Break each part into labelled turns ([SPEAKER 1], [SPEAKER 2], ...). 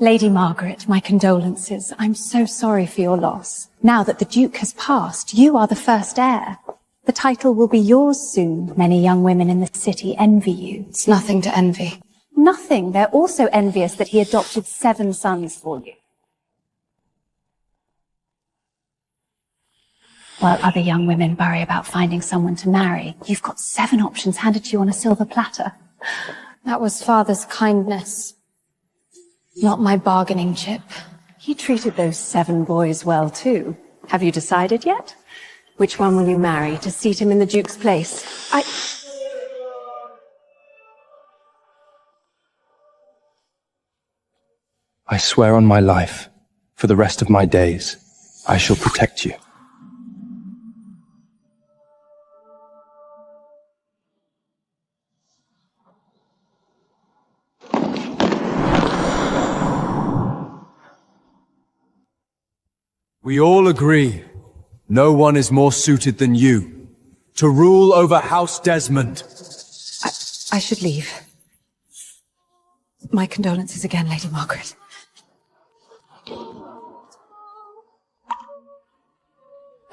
[SPEAKER 1] Lady Margaret, my condolences. I'm so sorry for your loss. Now that the Duke has passed, you are the first heir. The title will be yours soon. Many young women in the city envy you.
[SPEAKER 2] It's nothing to envy.
[SPEAKER 1] Nothing. They're also envious that he adopted 7 sons for you. While other young women worry about finding someone to marry, you've got 7 options handed to you on a silver platter.
[SPEAKER 2] That was Father's kindness, not my bargaining chip.
[SPEAKER 1] He treated those 7 boys well too. Have you decided yet? Which one will you marry to seat him in the Duke's place?
[SPEAKER 3] I swear on my life, for the rest of my days, I shall protect you.
[SPEAKER 4] We all agree, no one is more suited than you to rule over House Desmond.
[SPEAKER 1] I should leave. My condolences again, Lady Margaret.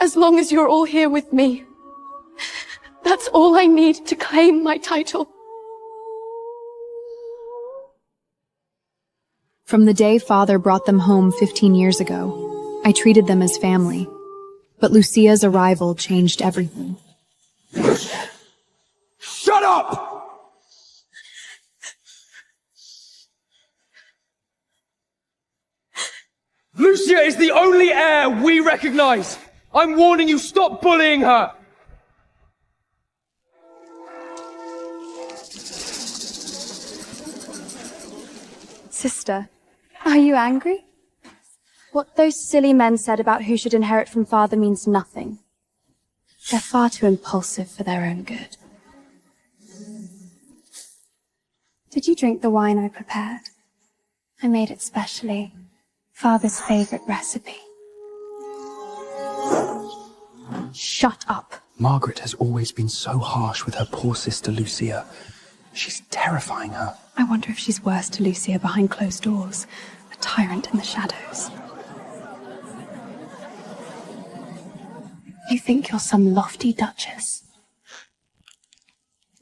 [SPEAKER 2] As long as you're all here with me, that's all I need to claim my title.
[SPEAKER 5] From the day Father brought them home 15 years ago, I treated them as family. But Lucia's arrival changed everything.
[SPEAKER 4] Shut up! Lucia is the only heir we recognize! I'm warning you, stop bullying her!
[SPEAKER 2] Sister, are you angry? What those silly men said about who should inherit from Father means nothing. They're far too impulsive for their own good. Did you drink the wine I prepared? I made it specially. Father's favorite recipe. Shut up.
[SPEAKER 3] Margaret has always been so harsh with her poor sister Lucia. She's terrifying her.
[SPEAKER 5] I wonder if she's worse to Lucia behind closed doors, a tyrant in the shadows.
[SPEAKER 1] You think you're some lofty Duchess?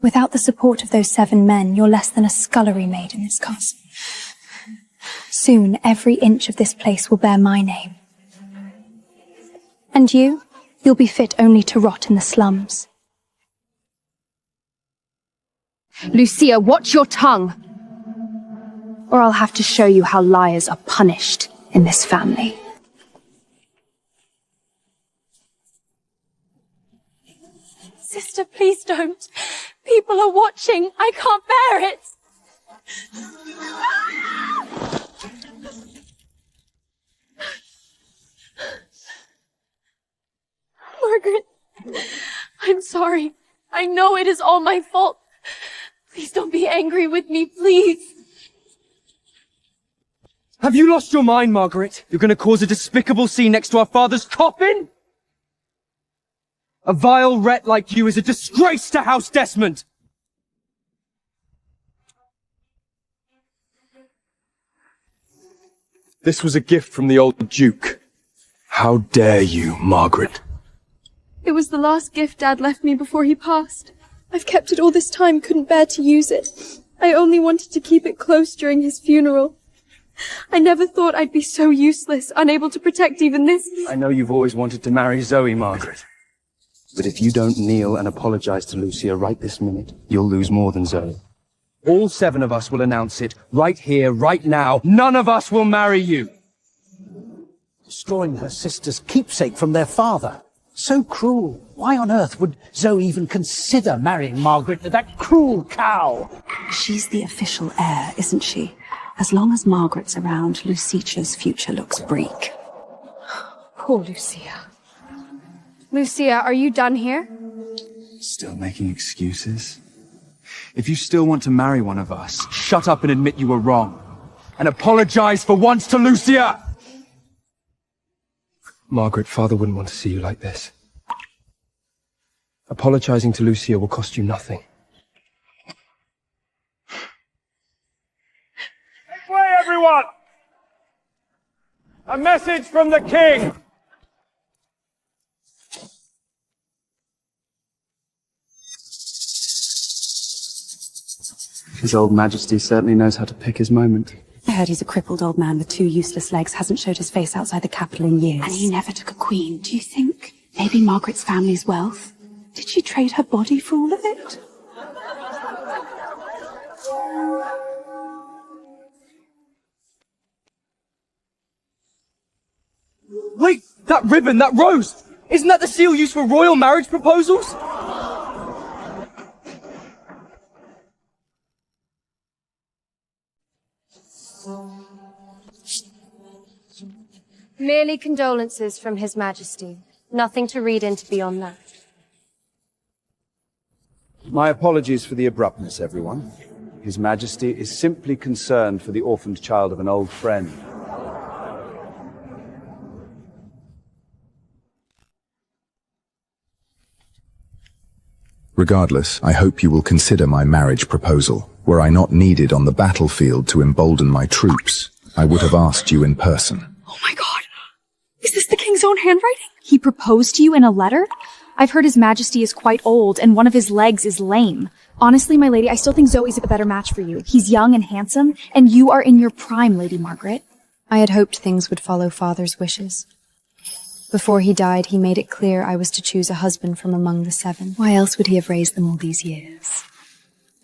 [SPEAKER 1] Without the support of those 7 men, you're less than a scullery maid in this castle. Soon, every inch of this place will bear my name. And you'll be fit only to rot in the slums.
[SPEAKER 2] Lucia, watch your tongue! Or I'll have to show you how liars are punished in this family. Sister, please don't. People are watching. I can't bear it. Margaret, I'm sorry. I know it is all my fault. Please don't be angry with me, please.
[SPEAKER 4] Have you lost your mind, Margaret? You're going to cause a despicable scene next to our father's coffin? A vile wretch like you is a disgrace to House Desmond! This was a gift from the old Duke. How dare you, Margaret?
[SPEAKER 2] It was the last gift Dad left me before he passed. I've kept it all this time, couldn't bear to use it. I only wanted to keep it close during his funeral. I never thought I'd be so useless, unable to protect even this.
[SPEAKER 3] I know you've always wanted to marry Zoe, Margaret. But if you don't kneel and apologize to Lucia right this minute, you'll lose more than Zoe. All 7 of us will announce it, right here, right now. None of us will marry you!
[SPEAKER 6] Destroying her sister's keepsake from their father. So cruel. Why on earth would Zoe even consider marrying Margaret, that cruel cow?
[SPEAKER 1] She's the official heir, isn't she? As long as Margaret's around, Lucicia's future looks bleak.
[SPEAKER 2] Poor Lucia. Lucia, are you done here?
[SPEAKER 3] Still making excuses? If you still want to marry one of us, shut up and admit you were wrong. And apologize for once to Lucia! Margaret, Father wouldn't want to see you like this. Apologizing to Lucia will cost you nothing.
[SPEAKER 4] Make way, everyone!
[SPEAKER 3] A message from the king! His old majesty certainly knows how to pick his moment.
[SPEAKER 7] I heard he's a crippled old man with 2 useless legs, hasn't showed his face outside the capital in years. And he never took a queen. Do you think maybe Margaret's family's wealth? Did she trade her body for all of it?
[SPEAKER 4] Wait, that ribbon, that rose! Isn't that the seal used for royal marriage proposals?
[SPEAKER 8] Merely condolences from His Majesty. Nothing to read into beyond that.
[SPEAKER 3] My apologies for the abruptness, everyone. His Majesty is simply concerned for the orphaned child of an old friend.
[SPEAKER 9] Regardless, I hope you will consider my marriage proposal. Were I not needed on the battlefield to embolden my troops, I would have asked you in person.
[SPEAKER 2] Oh my god! Is this the king's own handwriting?
[SPEAKER 5] He proposed to you in a letter? I've heard His Majesty is quite old, and one of his legs is lame. Honestly, my lady, I still think Zoe's a better match for you. He's young and handsome, and you are in your prime, Lady Margaret. I had hoped things would follow Father's wishes. Before he died, he made it clear I was to choose a husband from among the 7. Why else would he have raised them all these years?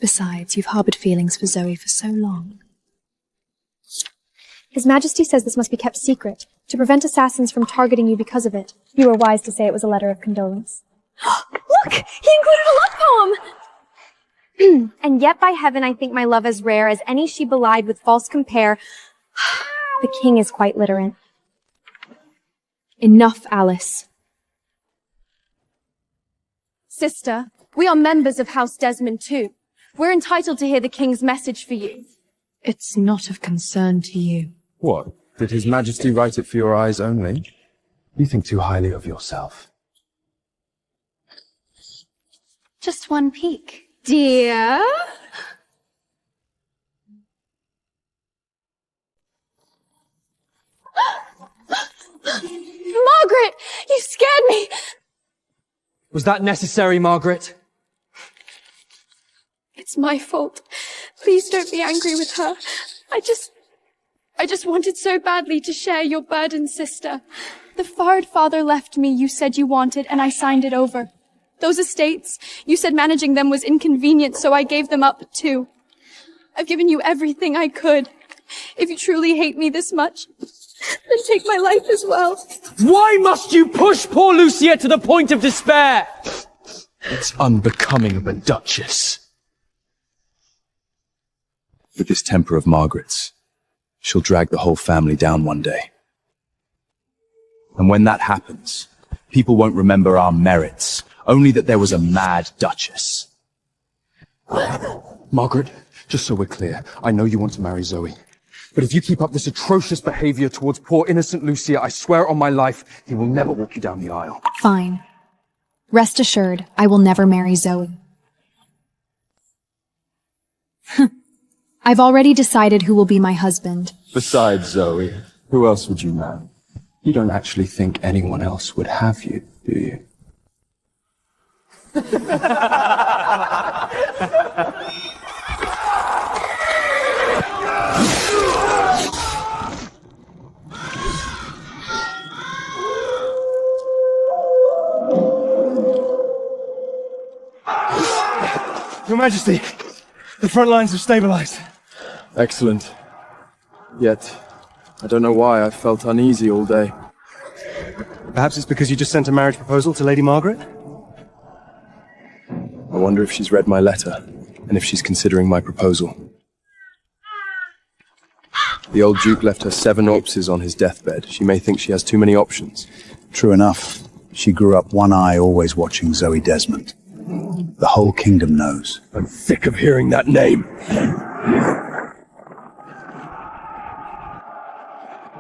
[SPEAKER 5] Besides, you've harbored feelings for Zoe for so long.
[SPEAKER 1] His Majesty says this must be kept secret, to prevent assassins from targeting you because of it. You were wise to say it was a letter of condolence.
[SPEAKER 2] Look! He included a love poem!
[SPEAKER 1] And yet by heaven I think my love as rare as any she belied with false compare. The king is quite literate.
[SPEAKER 5] Enough, Alice.
[SPEAKER 8] Sister, we are members of House Desmond too. We're entitled to hear the king's message for you.
[SPEAKER 5] It's not of concern to you.
[SPEAKER 3] What? Did His Majesty write it for your eyes only? You think too highly of yourself.
[SPEAKER 8] Just one peek.
[SPEAKER 2] Dear?
[SPEAKER 8] Margaret! You scared me!
[SPEAKER 4] Was that necessary, Margaret?
[SPEAKER 2] It's my fault. Please don't be angry with her. I just wanted so badly to share your burden, sister. The Fard father left me you said you wanted, and I signed it over. Those estates, you said managing them was inconvenient, so I gave them up too. I've given you everything I could. If you truly hate me this much, then take my life as well.
[SPEAKER 4] Why must you push poor Lucia to the point of despair? It's unbecoming of a duchess.
[SPEAKER 9] With this temper of Margaret's, she'll drag the whole family down one day. And when that happens, people won't remember our merits, only that there was a mad duchess.
[SPEAKER 3] Margaret, just so we're clear, I know you want to marry Zoe. But if you keep up this atrocious behavior towards poor innocent Lucia, I swear on my life, he will never walk you down the aisle.
[SPEAKER 5] Fine. Rest assured, I will never marry Zoe. I've already decided who will be my husband.
[SPEAKER 3] Besides Zoe, who else would you marry? You don't actually think anyone else would have you, do you?
[SPEAKER 4] Your Majesty, the front lines have stabilized.
[SPEAKER 3] Excellent. Yet, I don't know why I felt uneasy all day.
[SPEAKER 4] Perhaps it's because you just sent a marriage proposal to Lady Margaret?
[SPEAKER 3] I wonder if she's read my letter, and if she's considering my proposal. The old Duke left her 7 corpses on his deathbed. She may think she has too many options.
[SPEAKER 6] True enough. She grew up one eye always watching Zoe Desmond. The whole kingdom knows.
[SPEAKER 3] I'm sick of hearing that name.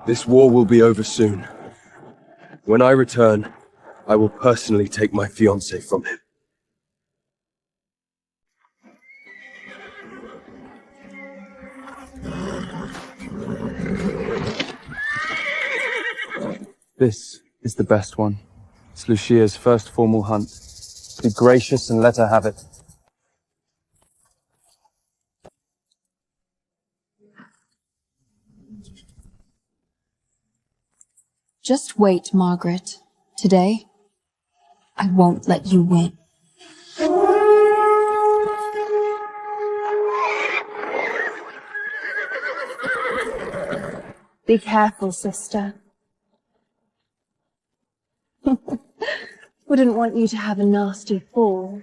[SPEAKER 3] This war will be over soon. When I return, I will personally take my fiancé from him. This is the best one. It's Lucia's first formal hunt. Be gracious and let her have it.
[SPEAKER 1] Just wait, Margaret. Today, I won't let you win. Be careful, sister. Wouldn't want you to have a nasty fall.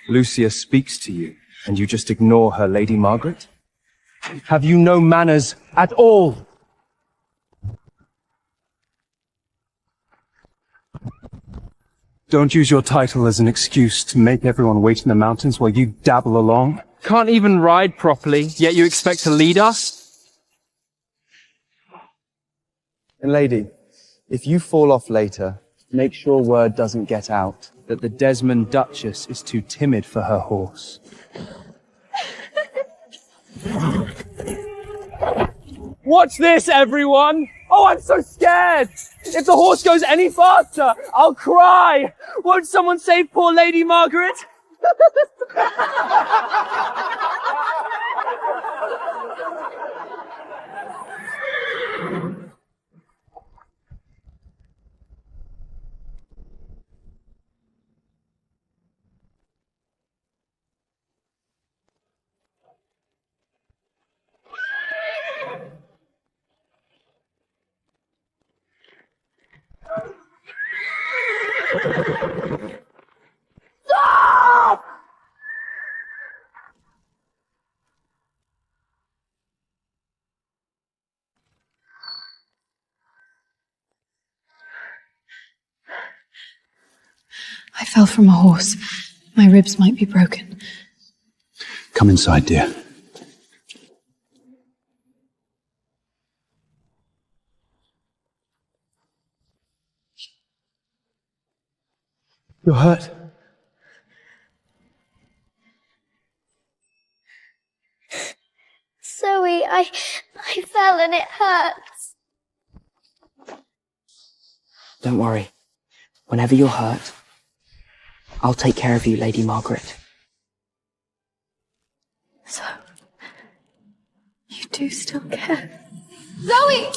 [SPEAKER 3] Lucia speaks to you, and you just ignore her, Lady Margaret? Have you no manners at all? Don't use your title as an excuse to make everyone wait in the mountains while you dabble along.
[SPEAKER 4] Can't even ride properly, yet you expect to lead us?
[SPEAKER 3] And lady, if you fall off later, make sure word doesn't get out that the Desmond Duchess is too timid for her horse.
[SPEAKER 4] Watch this, everyone! Oh, I'm so scared! If the horse goes any faster, I'll cry! Won't someone save poor Lady Margaret?
[SPEAKER 1] I fell from a horse. My ribs might be broken.
[SPEAKER 9] Come inside, dear.
[SPEAKER 3] You're hurt?
[SPEAKER 10] Zoe, I fell and it hurts.
[SPEAKER 11] Don't worry. Whenever you're hurt, I'll take care of you, Lady Margaret.
[SPEAKER 2] So, you do still care?
[SPEAKER 10] Zoe!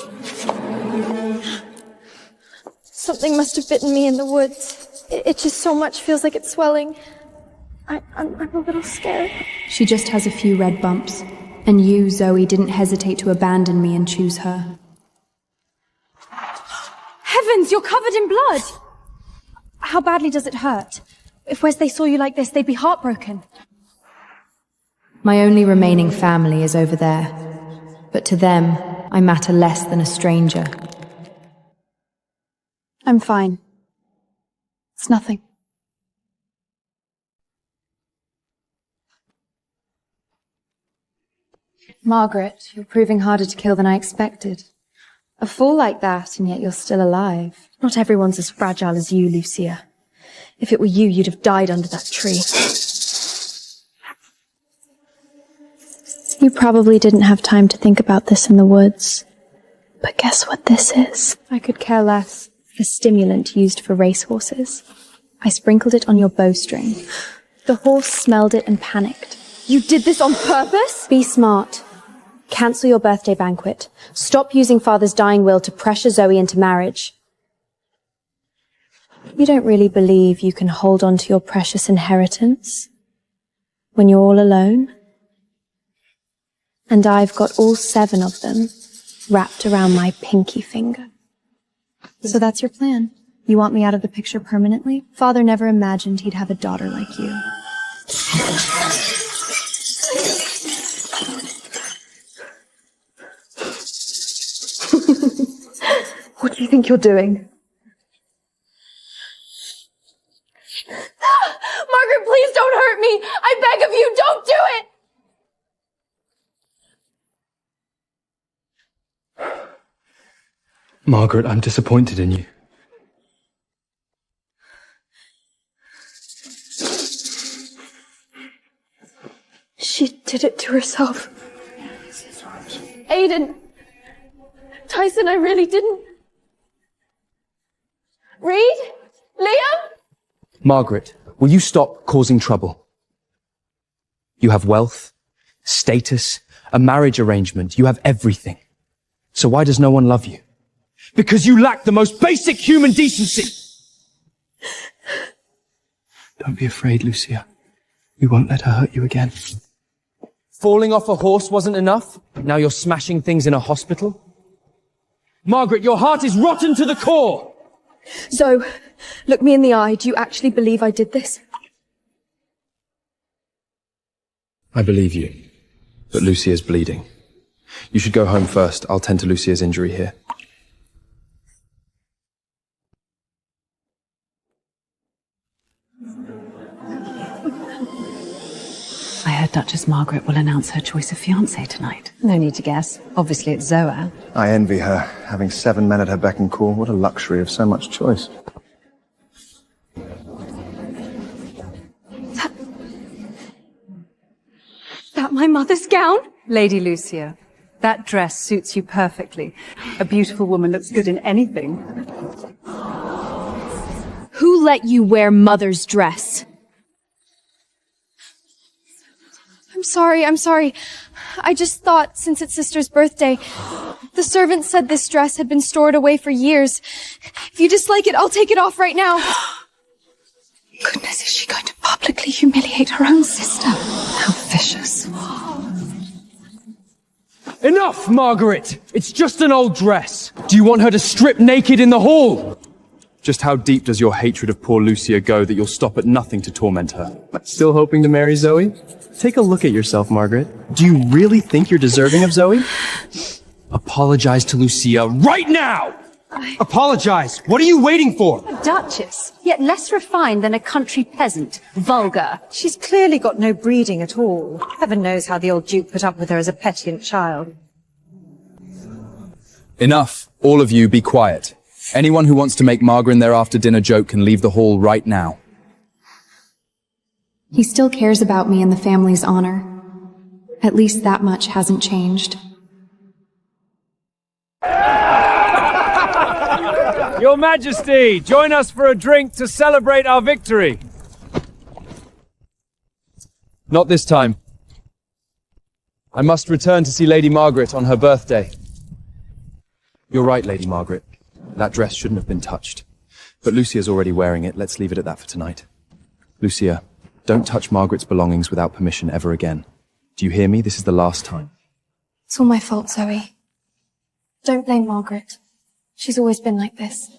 [SPEAKER 2] Something must have bitten me in the woods. It itches so much, feels like it's swelling. I'm a little scared.
[SPEAKER 5] She just has a few red bumps. And you, Zoe, didn't hesitate to abandon me and choose her.
[SPEAKER 1] Heavens, you're covered in blood! How badly does it hurt? If Wesley saw you like this, they'd be heartbroken.
[SPEAKER 5] My only remaining family is over there. But to them, I matter less than a stranger.
[SPEAKER 1] I'm fine. It's nothing. Margaret, you're proving harder to kill than I expected. A fall like that, and yet you're still alive. Not everyone's as fragile as you, Lucia. If it were you, you'd have died under that tree. You probably didn't have time to think about this in the woods. But guess what this is? I could care less. The stimulant used for racehorses. I sprinkled it on your bowstring. The horse smelled it and panicked.
[SPEAKER 2] You did this on purpose?
[SPEAKER 1] Be smart. Cancel your birthday banquet. Stop using Father's dying will to pressure Zoe into marriage. You don't really believe you can hold on to your precious inheritance when you're all alone? And I've got all 7 of them wrapped around my pinky finger. So that's your plan? You want me out of the picture permanently? Father never imagined he'd have a daughter like you. What do you think you're doing?
[SPEAKER 2] Margaret, please don't hurt me! I beg of you, don't do it!
[SPEAKER 3] Margaret, I'm disappointed in you.
[SPEAKER 2] She did it to herself. Aiden. Tyson, I really didn't. Reed? Liam?
[SPEAKER 3] Margaret, will you stop causing trouble? You have wealth, status, a marriage arrangement. You have everything. So why does no one love you? Because you lack the most basic human decency. Don't be afraid, Lucia. We won't let her hurt you again. Falling off a horse wasn't enough? Now you're smashing things in a hospital? Margaret, your heart is rotten to the core!
[SPEAKER 2] Zoe, look me in the eye. Do you actually believe I did this?
[SPEAKER 9] I believe you, but Lucia's bleeding. You should go home first. I'll tend to Lucia's injury here.
[SPEAKER 7] I heard Duchess Margaret will announce her choice of fiancé tonight.
[SPEAKER 12] No need to guess. Obviously it's Zoa.
[SPEAKER 13] I envy her, having 7 men at her beck and call. What a luxury of so much choice.
[SPEAKER 2] That my mother's gown?
[SPEAKER 12] Lady Lucia, that dress suits you perfectly. A beautiful woman looks good in anything.
[SPEAKER 5] Who let you wear mother's dress?
[SPEAKER 2] I'm sorry. I just thought, since it's sister's birthday, the servant said this dress had been stored away for years. If you dislike it, I'll take it off right now.
[SPEAKER 7] Goodness, is she going to publicly humiliate her own sister? How vicious.
[SPEAKER 3] Enough, Margaret! It's just an old dress. Do you want her to strip naked in the hall?
[SPEAKER 9] Just how deep does your hatred of poor Lucia go that you'll stop at nothing to torment her?
[SPEAKER 4] Still hoping to marry Zoe? Take a look at yourself, Margaret. Do you really think you're deserving of Zoe?
[SPEAKER 3] Apologize to Lucia right now! Apologize! What are you waiting for?
[SPEAKER 12] A duchess, yet less refined than a country peasant. Vulgar.
[SPEAKER 14] She's clearly got no breeding at all. Heaven knows how the old Duke put up with her as a petulant child.
[SPEAKER 9] Enough. All of you, be quiet. Anyone who wants to make Margaret their after-dinner joke can leave the hall right now.
[SPEAKER 5] He still cares about me and the family's honor. At least that much hasn't changed.
[SPEAKER 15] Your Majesty, join us for a drink to celebrate our victory.
[SPEAKER 3] Not this time. I must return to see Lady Margaret on her birthday.
[SPEAKER 9] You're right, Lady Margaret. That dress shouldn't have been touched. But Lucia's already wearing it. Let's leave it at that for tonight. Lucia, don't touch Margaret's belongings without permission ever again. Do you hear me? This is the last time.
[SPEAKER 2] It's all my fault, Zoe. Don't blame Margaret. She's always been like this.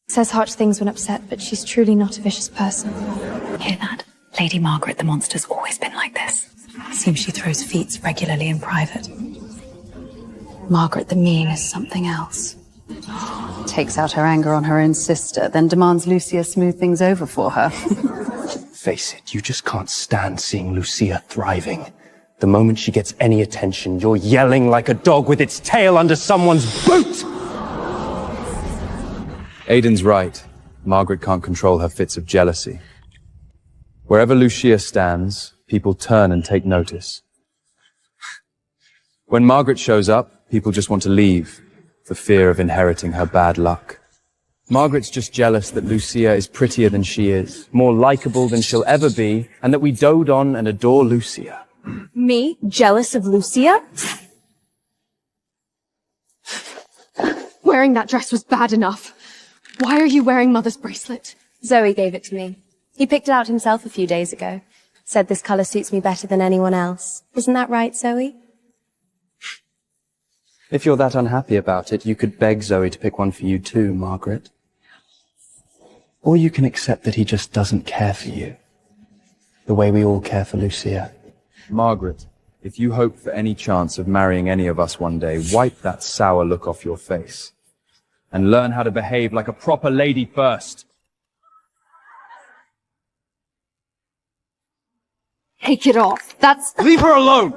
[SPEAKER 2] Says harsh things when upset, but she's truly not a vicious person.
[SPEAKER 7] Hear that? Lady Margaret the Monster's always been like this. Seems she throws feats regularly in private. Margaret the Mean is something else.
[SPEAKER 12] Takes out her anger on her own sister, then demands Lucia smooth things over for her.
[SPEAKER 3] Face it, you just can't stand seeing Lucia thriving. The moment she gets any attention, you're yelling like a dog with its tail under someone's boot!
[SPEAKER 9] Aiden's right. Margaret can't control her fits of jealousy. Wherever Lucia stands, people turn and take notice. When Margaret shows up, people just want to leave, for fear of inheriting her bad luck. Margaret's just jealous that Lucia is prettier than she is, more likable than she'll ever be, and that we dote on and adore Lucia.
[SPEAKER 5] Me? Jealous of Lucia?
[SPEAKER 2] Wearing that dress was bad enough. Why are you wearing Mother's bracelet?
[SPEAKER 8] Zoe gave it to me. He picked it out himself a few days ago. Said this colour suits me better than anyone else. Isn't that right, Zoe?
[SPEAKER 3] If you're that unhappy about it, you could beg Zoe to pick one for you too, Margaret. Or you can accept that he just doesn't care for you. The way we all care for Lucia.
[SPEAKER 9] Margaret, if you hope for any chance of marrying any of us one day, wipe that sour look off your face. And learn how to behave like a proper lady first.
[SPEAKER 2] Take it off. That's...
[SPEAKER 3] Leave her alone!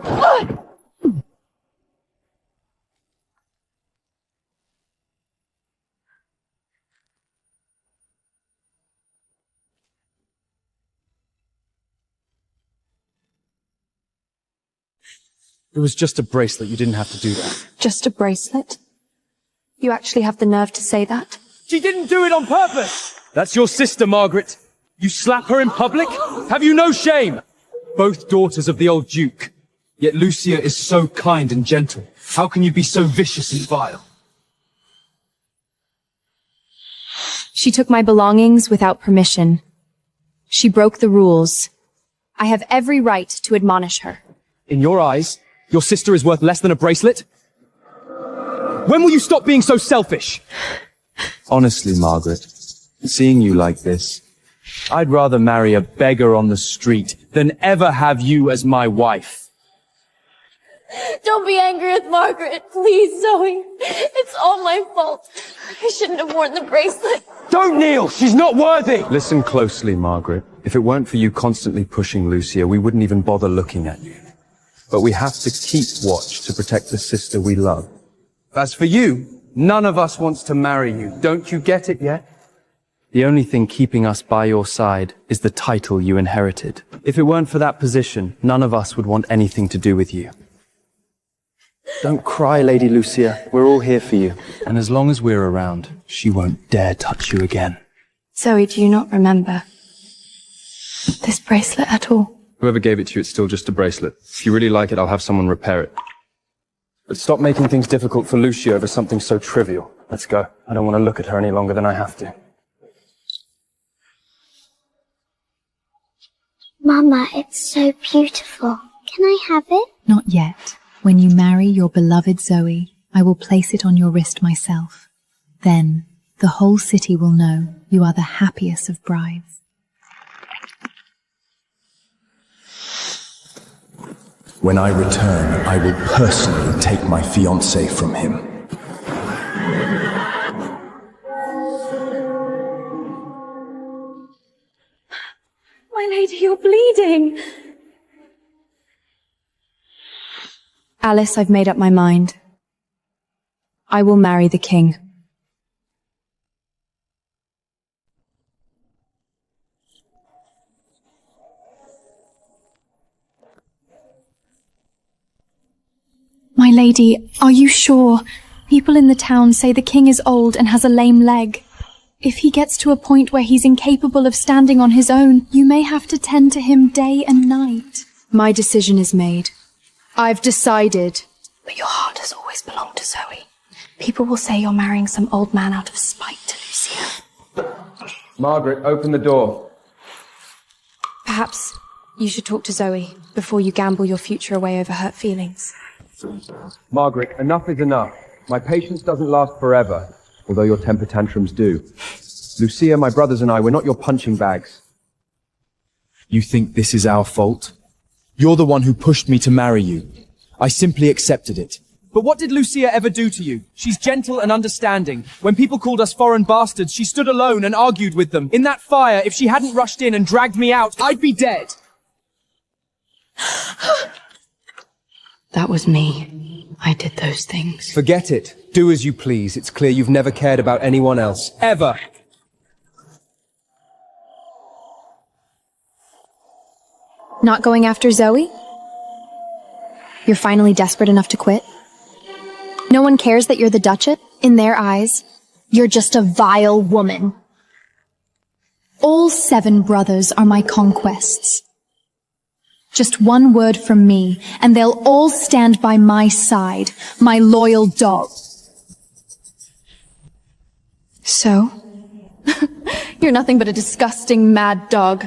[SPEAKER 4] It was just a bracelet. You didn't have to do that.
[SPEAKER 8] Just a bracelet? You actually have the nerve to say that?
[SPEAKER 4] She didn't do it on purpose! That's your sister, Margaret. You slap her in public? Have you no shame? Both daughters of the old Duke. Yet Lucia is so kind and gentle. How can you be so vicious and vile?
[SPEAKER 5] She took my belongings without permission. She broke the rules. I have every right to admonish her.
[SPEAKER 4] In your eyes, your sister is worth less than a bracelet? When will you stop being so selfish?
[SPEAKER 9] Honestly, Margaret, seeing you like this, I'd rather marry a beggar on the street than ever have you as my wife.
[SPEAKER 10] Don't be angry with Margaret. Please, Zoe. It's all my fault. I shouldn't have worn the bracelet.
[SPEAKER 4] Don't kneel! She's not worthy!
[SPEAKER 3] Listen closely, Margaret. If it weren't for you constantly pushing Lucia, we wouldn't even bother looking at you. But we have to keep watch to protect the sister we love. As for you, none of us wants to marry you. Don't you get it yet? The only thing keeping us by your side is the title you inherited. If it weren't for that position, none of us would want anything to do with you. Don't cry, Lady Lucia. We're all here for you. And as long as we're around, she won't dare touch you again.
[SPEAKER 8] Zoe, do you not remember this bracelet at all?
[SPEAKER 3] Whoever gave it to you, it's still just a bracelet. If you really like it, I'll have someone repair it. But stop making things difficult for Lucia over something so trivial. Let's go. I don't want to look at her any longer than I have to.
[SPEAKER 10] Mama, it's so beautiful. Can I have it?
[SPEAKER 1] Not yet. When you marry your beloved Zoe, I will place it on your wrist myself. Then, the whole city will know you are the happiest of brides.
[SPEAKER 9] When I return, I will personally take my fiancé from him.
[SPEAKER 8] My lady, you're bleeding.
[SPEAKER 5] Alice, I've made up my mind. I will marry the king. My lady, are you sure? People in the town say the king is old and has a lame leg. If he gets to a point where he's incapable of standing on his own, you may have to tend to him day and night. My decision is made. I've decided.
[SPEAKER 8] But your heart has always belonged to Zoe. People will say you're marrying some old man out of spite to Lucia.
[SPEAKER 3] Margaret, open the door.
[SPEAKER 5] Perhaps you should talk to Zoe before you gamble your future away over hurt feelings.
[SPEAKER 3] Margaret, enough is enough. My patience doesn't last forever, although your temper tantrums do. Lucia, my brothers and I, we're not your punching bags.
[SPEAKER 9] You think this is our fault? You're the one who pushed me to marry you. I simply accepted it.
[SPEAKER 4] But what did Lucia ever do to you? She's gentle and understanding. When people called us foreign bastards, she stood alone and argued with them. In that fire, if she hadn't rushed in and dragged me out, I'd be dead.
[SPEAKER 8] That was me. I did those things.
[SPEAKER 3] Forget it. Do as you please. It's clear you've never cared about anyone else. Ever.
[SPEAKER 5] Not going after Zoe? You're finally desperate enough to quit? No one cares that you're the Duchess? In their eyes, you're just a vile woman. All 7 brothers are my conquests. Just one word from me, and they'll all stand by my side, my loyal dog. So? You're nothing but a disgusting mad dog.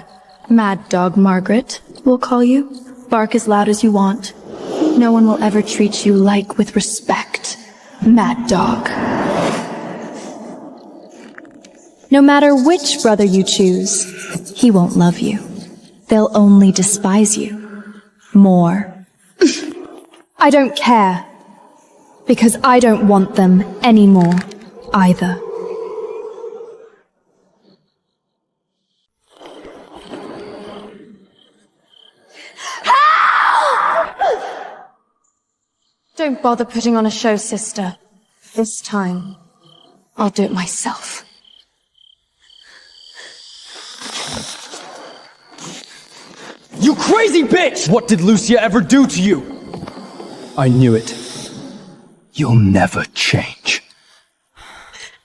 [SPEAKER 5] Mad dog, Margaret, we'll call you. Bark as loud as you want. No one will ever treat you with respect. Mad dog. No matter which brother you choose, he won't love you. They'll only despise you. More. I don't care. Because I don't want them anymore, either. Don't bother putting on a show, sister. This time, I'll do it myself.
[SPEAKER 4] You crazy bitch! What did Lucia ever do to you?
[SPEAKER 3] I knew it. You'll never change.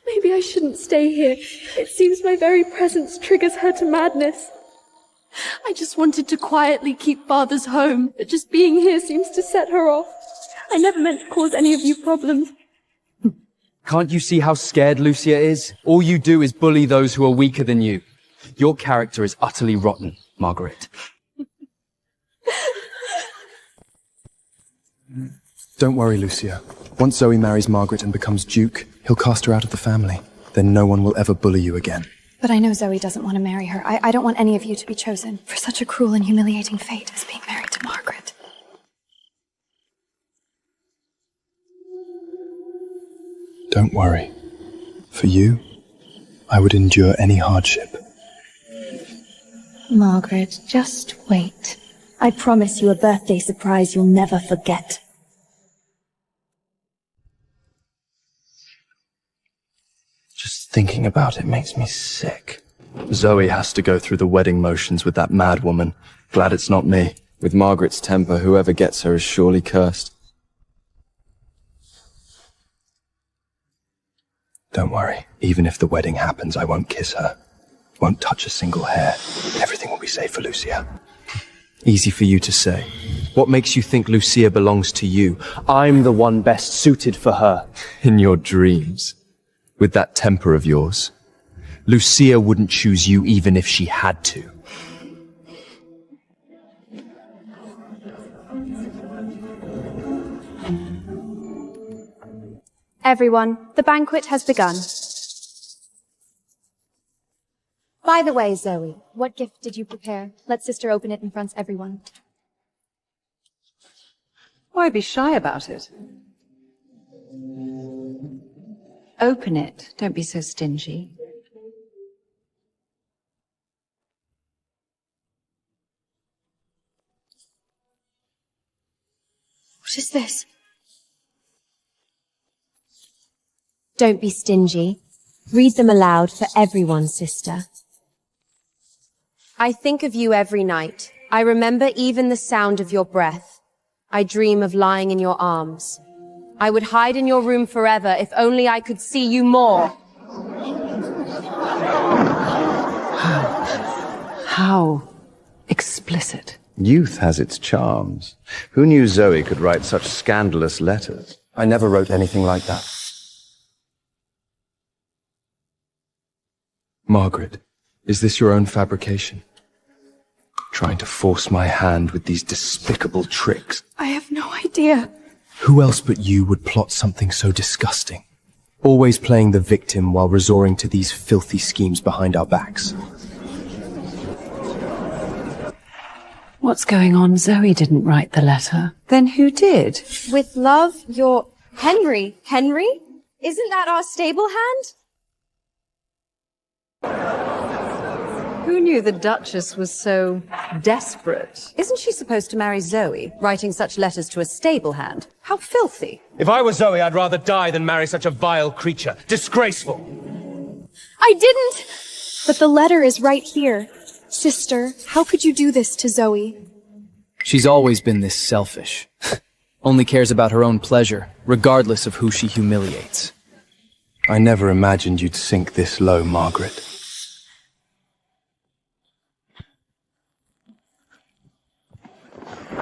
[SPEAKER 2] Maybe I shouldn't stay here. It seems my very presence triggers her to madness. I just wanted to quietly keep Father's home, but just being here seems to set her off. I never meant to cause any of you problems.
[SPEAKER 3] Can't you see how scared Lucia is? All you do is bully those who are weaker than you. Your character is utterly rotten, Margaret. Don't worry, Lucia. Once Zoe marries Margaret and becomes Duke, he'll cast her out of the family. Then no one will ever bully you again.
[SPEAKER 5] But I know Zoe doesn't want to marry her. I don't want any of you to be chosen for such a cruel and humiliating fate as being married to Margaret.
[SPEAKER 9] Don't worry. For you, I would endure any hardship.
[SPEAKER 1] Margaret, just wait. I promise you a birthday surprise you'll never forget.
[SPEAKER 3] Just thinking about it makes me sick. Zoe has to go through the wedding motions with that mad woman. Glad it's not me. With Margaret's temper, whoever gets her is surely cursed. Don't worry. Even if the wedding happens, I won't kiss her. Won't touch a single hair. Everything will be safe for Lucia. Easy for you to say. What makes you think Lucia belongs to you? I'm the one best suited for her. In your dreams. With that temper of yours. Lucia wouldn't choose you even if she had to.
[SPEAKER 8] Everyone, the banquet has begun. By the way, Zoe,
[SPEAKER 5] What gift did you prepare? Let Sister open it in front of everyone.
[SPEAKER 12] Why be shy about it? Open it. Don't be so stingy.
[SPEAKER 5] What is this?
[SPEAKER 8] don't be stingy. Read them aloud for everyone, sister. I think of you every night. I remember even the sound of your breath. I dream of lying in your arms. I would hide in your room forever if only I could see you more.
[SPEAKER 12] How explicit.
[SPEAKER 13] Youth has its charms. Who knew Zoe could write such scandalous letters?
[SPEAKER 3] I never wrote anything like that. Margaret, is this your own fabrication? Trying to force my hand with these despicable tricks.
[SPEAKER 2] I have no idea.
[SPEAKER 3] Who else but you would plot something so disgusting? Always playing the victim while resorting to these filthy schemes behind our backs.
[SPEAKER 12] What's going on? Zoe didn't write the letter. Then who did?
[SPEAKER 8] With love, your Henry. Henry? Isn't that our stable hand?
[SPEAKER 12] Who knew the Duchess was so desperate? Isn't she supposed to marry Zoe, writing such letters to a stable hand? How filthy.
[SPEAKER 4] If I were Zoe, I'd rather die than marry such a vile creature. Disgraceful.
[SPEAKER 5] I didn't! But the letter is right here. Sister, how could you do this to Zoe?
[SPEAKER 11] She's always been this selfish. Only cares about her own pleasure, regardless of who she humiliates.
[SPEAKER 3] I never imagined you'd sink this low, Margaret.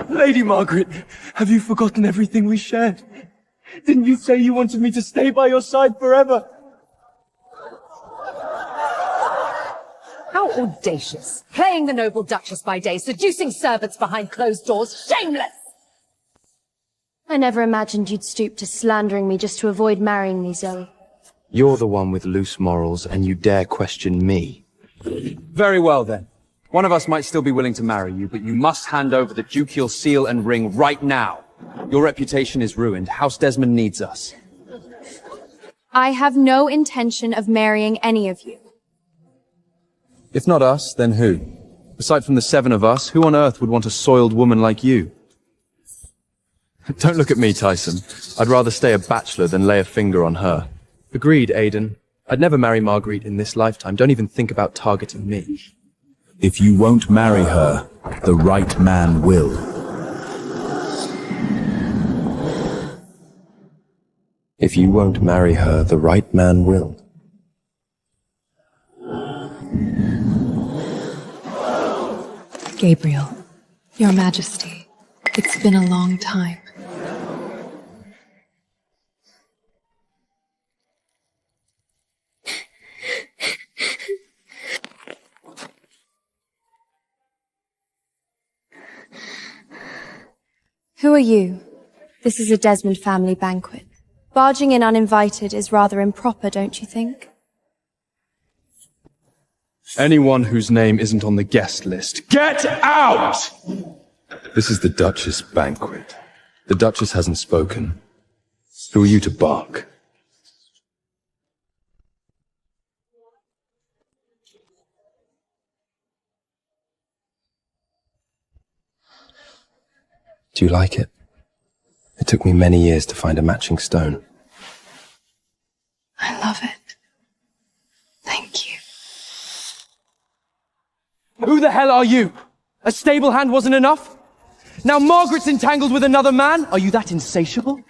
[SPEAKER 4] Lady Margaret, have you forgotten everything we shared? Didn't you say you wanted me to stay by your side forever?
[SPEAKER 16] How audacious! Playing the noble Duchess by day, seducing servants behind closed doors. Shameless!
[SPEAKER 8] I never imagined you'd stoop to slandering me just to avoid marrying me, Zoe.
[SPEAKER 3] You're the one with loose morals, and you dare question me. Very well, then. One of us might still be willing to marry you, but you must hand over the ducal seal and ring right now. Your reputation is ruined. House Desmond needs us.
[SPEAKER 5] I have no intention of marrying any of you.
[SPEAKER 3] If not us, then who? Aside from the 7 of us, who on earth would want a soiled woman like you? Don't look at me, Tyson. I'd rather stay a bachelor than lay a finger on her. Agreed, Aidan. I'd never marry Marguerite in this lifetime. Don't even think about targeting me.
[SPEAKER 9] If you won't marry her, the right man will.
[SPEAKER 3] If you won't marry her, the right man will.
[SPEAKER 17] Gabriel, Your Majesty, it's been a long time.
[SPEAKER 1] Who are you? This is a Desmond family banquet. Barging in uninvited is rather improper, don't you think?
[SPEAKER 4] Anyone whose name isn't on the guest list, get out!
[SPEAKER 3] This is the Duchess banquet. The Duchess hasn't spoken. Who are you to bark? Do you like it? It took me many years to find a matching stone.
[SPEAKER 17] I love it. Thank you.
[SPEAKER 4] Who the hell are you? A stable hand wasn't enough? Now Margaret's entangled with another man? Are you that insatiable?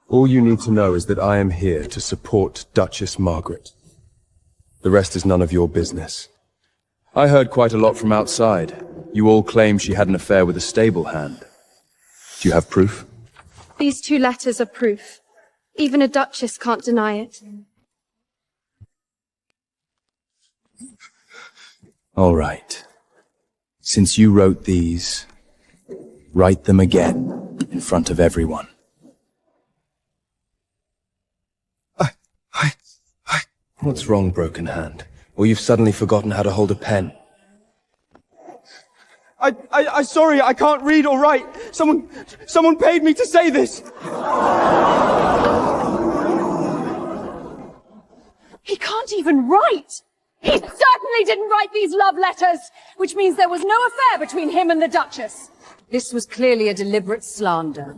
[SPEAKER 3] All you need to know is that I am here to support Duchess Margaret. The rest is none of your business. I heard quite a lot from outside. You all claim she had an affair with a stable hand. Do you have proof?
[SPEAKER 2] These 2 letters are proof. Even a duchess can't deny it.
[SPEAKER 9] All right. Since you wrote these, write them again in front of everyone.
[SPEAKER 3] What's wrong, broken hand? Or you've suddenly forgotten how to hold a pen?
[SPEAKER 4] I'm sorry, I can't read or write. Someone paid me to say this.
[SPEAKER 16] He can't even write! He certainly didn't write these love letters! Which means there was no affair between him and the Duchess.
[SPEAKER 12] This was clearly a deliberate slander.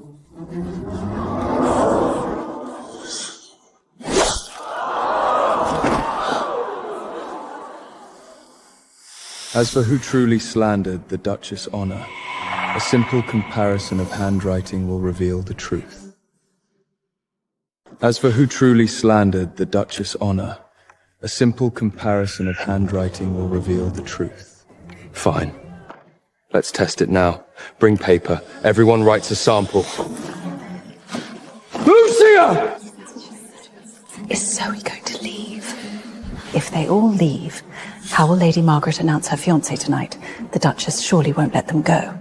[SPEAKER 9] As for who truly slandered the Duchess' honor, a simple comparison of handwriting will reveal the truth. As for who truly slandered the Duchess' honor, a simple comparison of handwriting will reveal the truth.
[SPEAKER 3] Fine. Let's test it now. Bring paper. Everyone writes a sample.
[SPEAKER 4] Lucia!
[SPEAKER 7] Is Zoe going to leave? If they all leave, how will Lady Margaret announce her fiancé tonight? The Duchess surely won't let them go.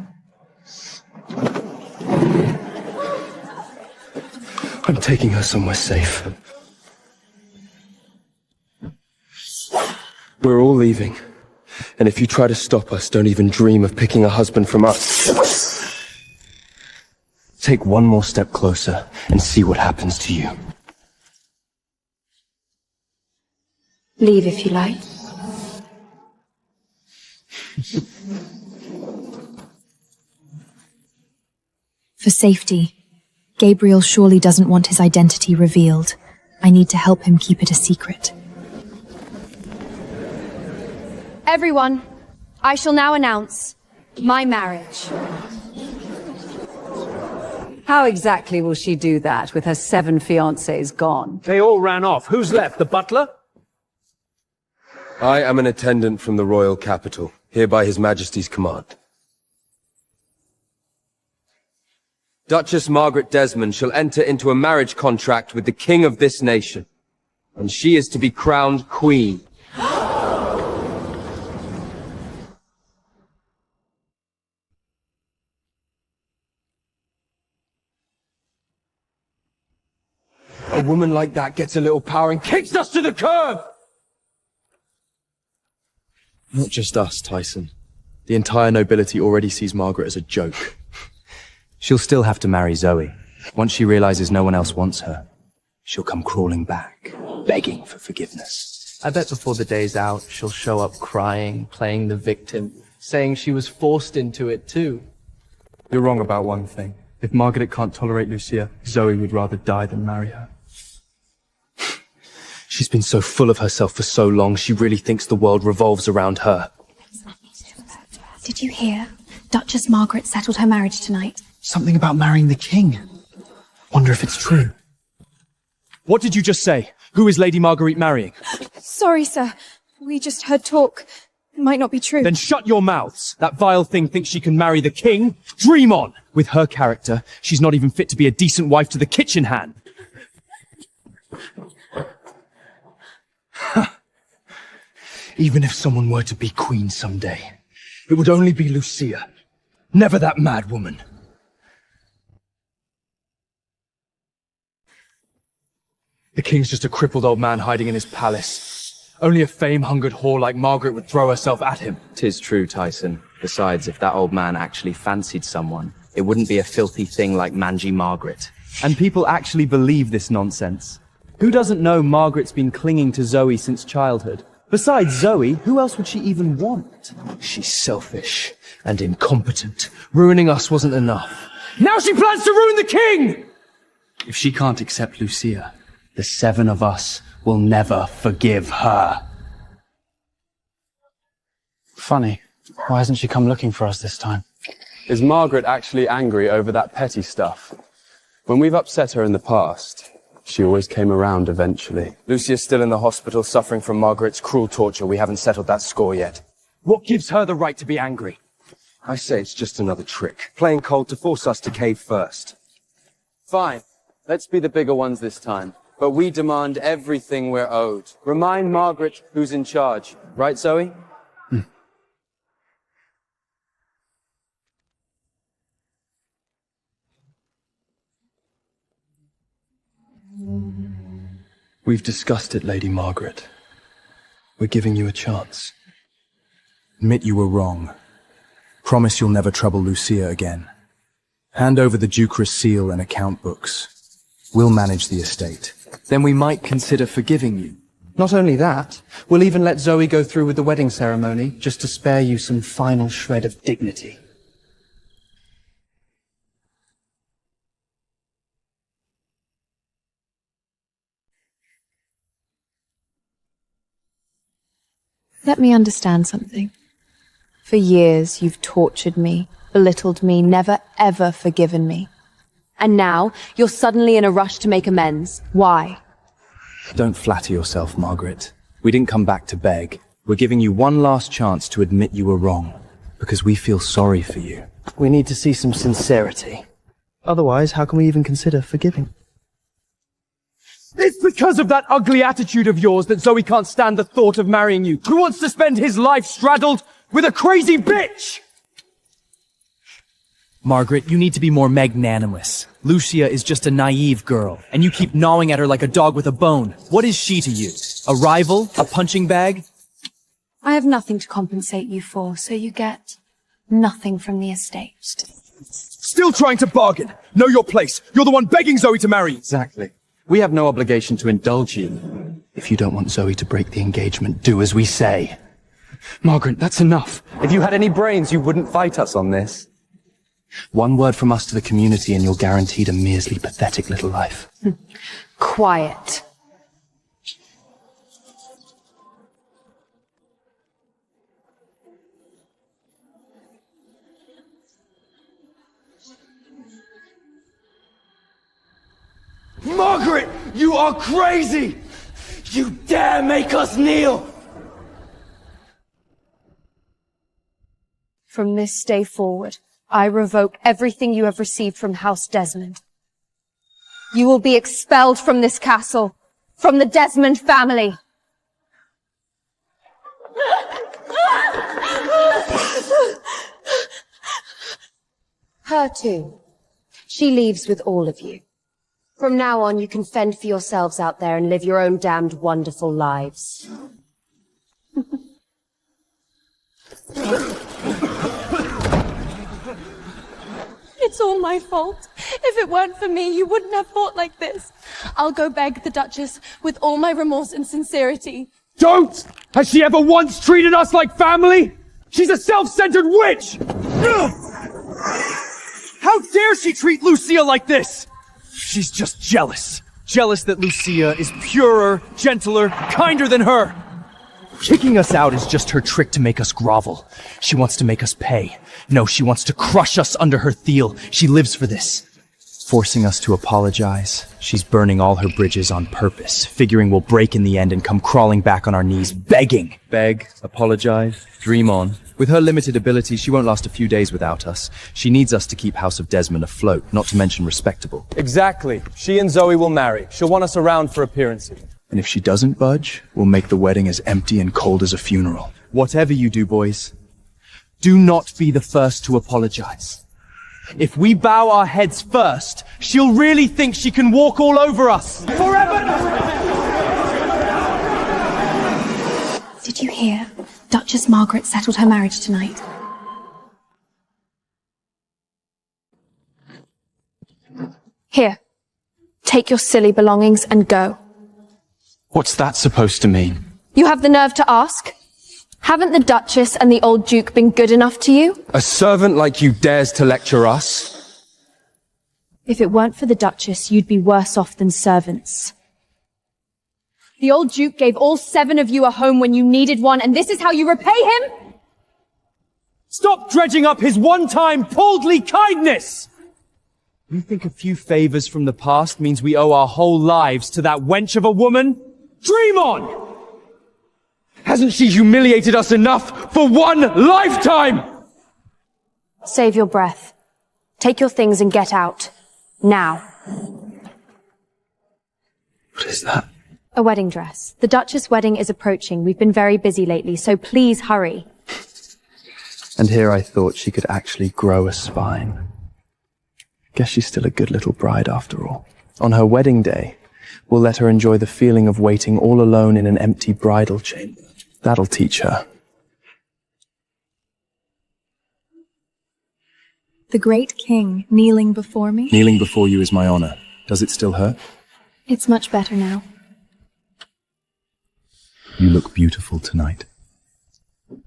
[SPEAKER 3] I'm taking her somewhere safe. We're all leaving. And if you try to stop us, don't even dream of picking a husband from us. Take one more step closer and see what happens to you.
[SPEAKER 1] Leave if you like.
[SPEAKER 5] For safety, Gabriel surely doesn't want his identity revealed. I need to help him keep it a secret.
[SPEAKER 1] Everyone, I shall now announce my marriage.
[SPEAKER 12] How exactly will she do that with her 7 fiancés gone?
[SPEAKER 6] They all ran off. Who's left? The butler?
[SPEAKER 3] I am an attendant from the royal capital, here by His Majesty's command. Duchess Margaret Desmond shall enter into a marriage contract with the king of this nation, and she is to be crowned queen. A woman like that gets a little power and kicks us to the curb!
[SPEAKER 11] Not just us, Tyson. The entire nobility already sees Margaret as a joke.
[SPEAKER 9] She'll still have to marry Zoe. Once she realizes no one else wants her, she'll come crawling back, begging for forgiveness.
[SPEAKER 11] I bet before the day's out, she'll show up crying, playing the victim, saying she was forced into it too.
[SPEAKER 4] You're wrong about one thing. If Margaret can't tolerate Lucia, Zoe would rather die than marry her.
[SPEAKER 3] She's been so full of herself for so long, she really thinks the world revolves around her.
[SPEAKER 5] Did you hear? Duchess Margaret settled her marriage tonight.
[SPEAKER 6] Something about marrying the king.
[SPEAKER 11] Wonder if it's true.
[SPEAKER 4] What did you just say? Who is Lady Marguerite marrying?
[SPEAKER 2] Sorry, sir. We just heard talk. It might not be true.
[SPEAKER 4] Then shut your mouths. That vile thing thinks she can marry the king? Dream on! With her character, she's not even fit to be a decent wife to the kitchen hand. Even if someone were to be queen someday, it would only be Lucia. Never that mad woman. The king's just a crippled old man hiding in his palace. Only a fame-hungered whore like Margaret would throw herself at him.
[SPEAKER 18] 'Tis true, Tyson. Besides, if that old man actually fancied someone, it wouldn't be a filthy thing like mangy Margaret.
[SPEAKER 3] And people actually believe this nonsense. Who doesn't know Margaret's been clinging to Zoe since childhood? Besides Zoe, who else would she even want?
[SPEAKER 4] She's selfish and incompetent. Ruining us wasn't enough. Now she plans to ruin the king!
[SPEAKER 3] If she can't accept Lucia, the 7 of us will never forgive her.
[SPEAKER 19] Funny. Why hasn't she come looking for us this time?
[SPEAKER 20] Is Margaret actually angry over that petty stuff? When we've upset her in the past, she always came around eventually.
[SPEAKER 3] Lucia's still in the hospital suffering from Margaret's cruel torture. We haven't settled that score yet.
[SPEAKER 4] What gives her the right to be angry?
[SPEAKER 3] I say it's just another trick. Playing cold to force us to cave first.
[SPEAKER 20] Fine. Let's be the bigger ones this time. But we demand everything we're owed. Remind Margaret who's in charge. Right, Zoe?
[SPEAKER 9] We've discussed it, Lady Margaret. We're giving you a chance. Admit you were wrong. Promise you'll never trouble Lucia again. Hand over the Duchess seal and account books. We'll manage the estate.
[SPEAKER 11] Then we might consider forgiving you.
[SPEAKER 3] Not only that, we'll even let Zoe go through with the wedding ceremony, just to spare you some final shred of dignity.
[SPEAKER 1] Let me understand something. For years, you've tortured me, belittled me, never ever forgiven me.
[SPEAKER 8] And now, you're suddenly in a rush to make amends. Why?
[SPEAKER 9] Don't flatter yourself, Margaret. We didn't come back to beg. We're giving you one last chance to admit you were wrong, because we feel sorry for you.
[SPEAKER 3] We need to see some sincerity. Otherwise, how can we even consider forgiving?
[SPEAKER 4] It's because of that ugly attitude of yours that Zoe can't stand the thought of marrying you. Who wants to spend his life straddled with a crazy bitch?
[SPEAKER 11] Margaret, you need to be more magnanimous. Lucia is just a naive girl, and you keep gnawing at her like a dog with a bone. What is she to you? A rival? A punching bag?
[SPEAKER 1] I have nothing to compensate you for, so you get nothing from the estate.
[SPEAKER 4] Still trying to bargain. Know your place. You're the one begging Zoe to marry.
[SPEAKER 3] Exactly. We have no obligation to indulge you. If you don't want Zoe to break the engagement, do as we say. Margaret, that's enough. If you had any brains, you wouldn't fight us on this. One word from us to the community and you're guaranteed a measly, pathetic little life.
[SPEAKER 8] Quiet.
[SPEAKER 4] Margaret, you are crazy! You dare make us kneel!
[SPEAKER 8] From this day forward, I revoke everything you have received from House Desmond. You will be expelled from this castle, from the Desmond family. Her too. She leaves with all of you. From now on, you can fend for yourselves out there and live your own damned wonderful lives.
[SPEAKER 2] It's all my fault. If it weren't for me, you wouldn't have thought like this. I'll go beg the Duchess with all my remorse and sincerity.
[SPEAKER 4] Don't! Has she ever once treated us like family? She's a self-centered witch! How dare she treat Lucia like this? She's just jealous. Jealous that Lucia is purer, gentler, kinder than her. Kicking us out is just her trick to make us grovel. She wants to make us pay. No, she wants to crush us under her heel. She lives for this.
[SPEAKER 11] Forcing us to apologize. She's burning all her bridges on purpose, figuring we'll break in the end and come crawling back on our knees, begging.
[SPEAKER 4] Beg, apologize, dream on.
[SPEAKER 9] With her limited ability, she won't last a few days without us. She needs us to keep House of Desmond afloat, not to mention respectable.
[SPEAKER 4] Exactly. She and Zoe will marry. She'll want us around for appearances.
[SPEAKER 9] And if she doesn't budge, we'll make the wedding as empty and cold as a funeral.
[SPEAKER 11] Whatever you do, boys, do not be the first to apologize. If we bow our heads first, she'll really think she can walk all over us. Forever!
[SPEAKER 5] Did you hear? Duchess Margaret settled her marriage tonight.
[SPEAKER 1] Here, take your silly belongings and go.
[SPEAKER 3] What's that supposed to mean?
[SPEAKER 1] You have the nerve to ask? Haven't the Duchess and the old Duke been good enough to you?
[SPEAKER 3] A servant like you dares to lecture us?
[SPEAKER 5] If it weren't for the Duchess, you'd be worse off than servants.
[SPEAKER 2] The old Duke gave all 7 of you a home when you needed one, and this is how you repay him?
[SPEAKER 11] Stop dredging up his one-time paltry kindness! You think a few favors from the past means we owe our whole lives to that wench of a woman? Dream on!
[SPEAKER 3] Hasn't she humiliated us enough for one lifetime?
[SPEAKER 1] Save your breath. Take your things and get out. Now.
[SPEAKER 3] What is that?
[SPEAKER 1] A wedding dress. The Duchess' wedding is approaching. We've been very busy lately, so please hurry.
[SPEAKER 9] And here I thought she could actually grow a spine. Guess she's still a good little bride after all. On her wedding day, we'll let her enjoy the feeling of waiting all alone in an empty bridal chamber. That'll teach her.
[SPEAKER 5] The great king kneeling before me.
[SPEAKER 9] Kneeling before you is my honor. Does it still hurt?
[SPEAKER 5] It's much better now.
[SPEAKER 9] You look beautiful tonight. Do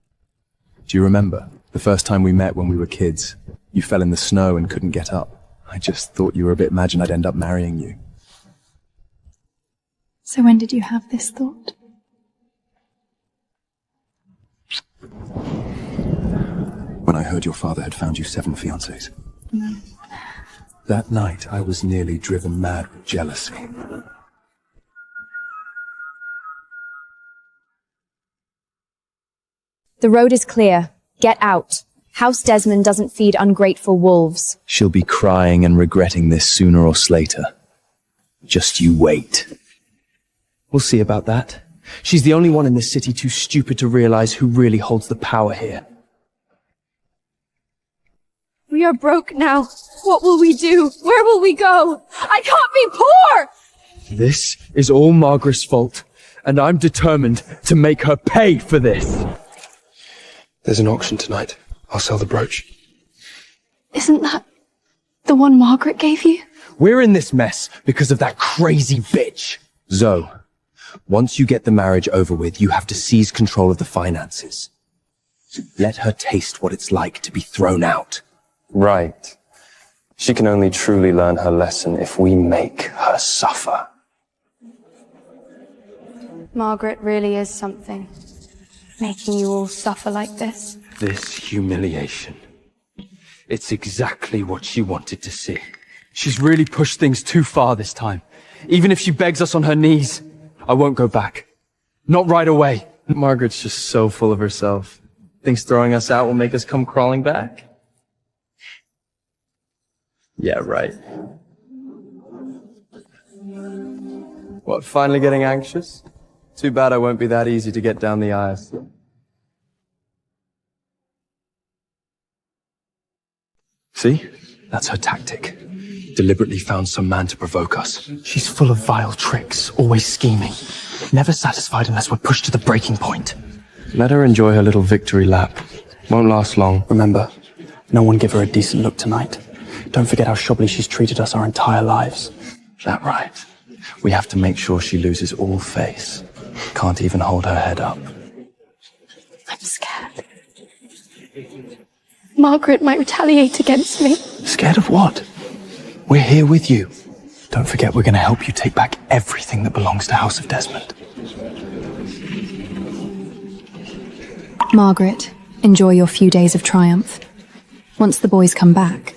[SPEAKER 9] you remember the first time we met when we were kids? You fell in the snow and couldn't get up. I just thought you were a bit imagined I'd end up marrying you.
[SPEAKER 5] So when did you have this thought?
[SPEAKER 9] When I heard your father had found you 7 fiancés. That night, I was nearly driven mad with jealousy.
[SPEAKER 5] The road is clear. Get out. House Desmond doesn't feed ungrateful wolves.
[SPEAKER 9] She'll be crying and regretting this sooner or later. Just you wait.
[SPEAKER 3] We'll see about that. She's the only one in this city too stupid to realize who really holds the power here.
[SPEAKER 2] We are broke now. What will we do? Where will we go? I can't be poor!
[SPEAKER 3] This is all Margaret's fault, and I'm determined to make her pay for this. There's an auction tonight. I'll sell the brooch.
[SPEAKER 1] Isn't that the one Margaret gave you?
[SPEAKER 3] We're in this mess because of that crazy bitch. Zoe, once you get the marriage over with, you have to seize control of the finances. Let her taste what it's like to be thrown out. Right. She can only truly learn her lesson if we make her suffer.
[SPEAKER 1] Margaret really is something. Making you all suffer like this.
[SPEAKER 3] This humiliation. It's exactly what she wanted to see. She's really pushed things too far this time. Even if she begs us on her knees, I won't go back. Not right away. Margaret's just so full of herself. Thinks throwing us out will make us come crawling back. Yeah, right. What, finally getting anxious? Too bad I won't be that easy to get down the aisles. See? That's her tactic. Deliberately found some man to provoke us. She's full of vile tricks, always scheming. Never satisfied unless we're pushed to the breaking point. Let her enjoy her little victory lap. Won't last long.
[SPEAKER 19] Remember, no one give her a decent look tonight. Don't forget how shobbly she's treated us our entire lives.
[SPEAKER 9] Is that right? We have to make sure she loses all face. Can't even hold her head up.
[SPEAKER 1] I'm scared. Margaret might retaliate against me.
[SPEAKER 19] Scared of what? We're here with you. Don't forget we're going to help you take back everything that belongs to House of Desmond.
[SPEAKER 5] Margaret, enjoy your few days of triumph. Once the boys come back,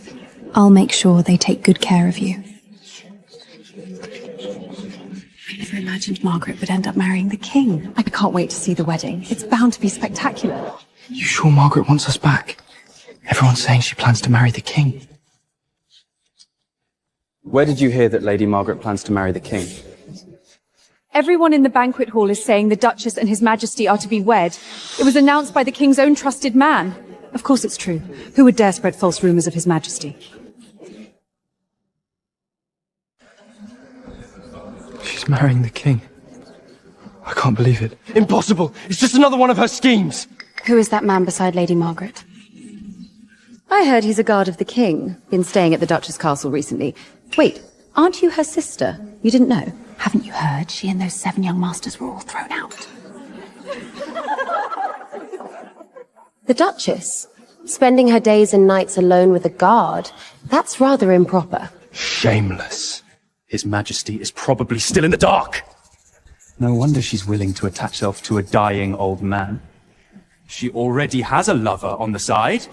[SPEAKER 17] I'll make sure they take good care of you.
[SPEAKER 7] I never imagined Margaret would end up marrying the king. I can't wait to see the wedding. It's bound to be spectacular.
[SPEAKER 19] You sure Margaret wants us back? Everyone's saying she plans to marry the king.
[SPEAKER 20] Where did you hear that Lady Margaret plans to marry the king?
[SPEAKER 5] Everyone in the banquet hall is saying the Duchess and His Majesty are to be wed. It was announced by the king's own trusted man.
[SPEAKER 7] Of course it's true. Who would dare spread false rumors of His Majesty?
[SPEAKER 19] She's marrying the king. I can't believe it.
[SPEAKER 11] Impossible! It's just another one of her schemes!
[SPEAKER 7] Who is that man beside Lady Margaret?
[SPEAKER 12] I heard he's a guard of the king. Been staying at the Duchess castle recently. Wait, aren't you her sister? You didn't know?
[SPEAKER 7] Haven't you heard? She and those 7 young masters were all thrown out.
[SPEAKER 8] The Duchess? Spending her days and nights alone with a guard? That's rather improper.
[SPEAKER 3] Shameless. His Majesty is probably still in the dark. No wonder she's willing to attach herself to a dying old man. She already has a lover on the side.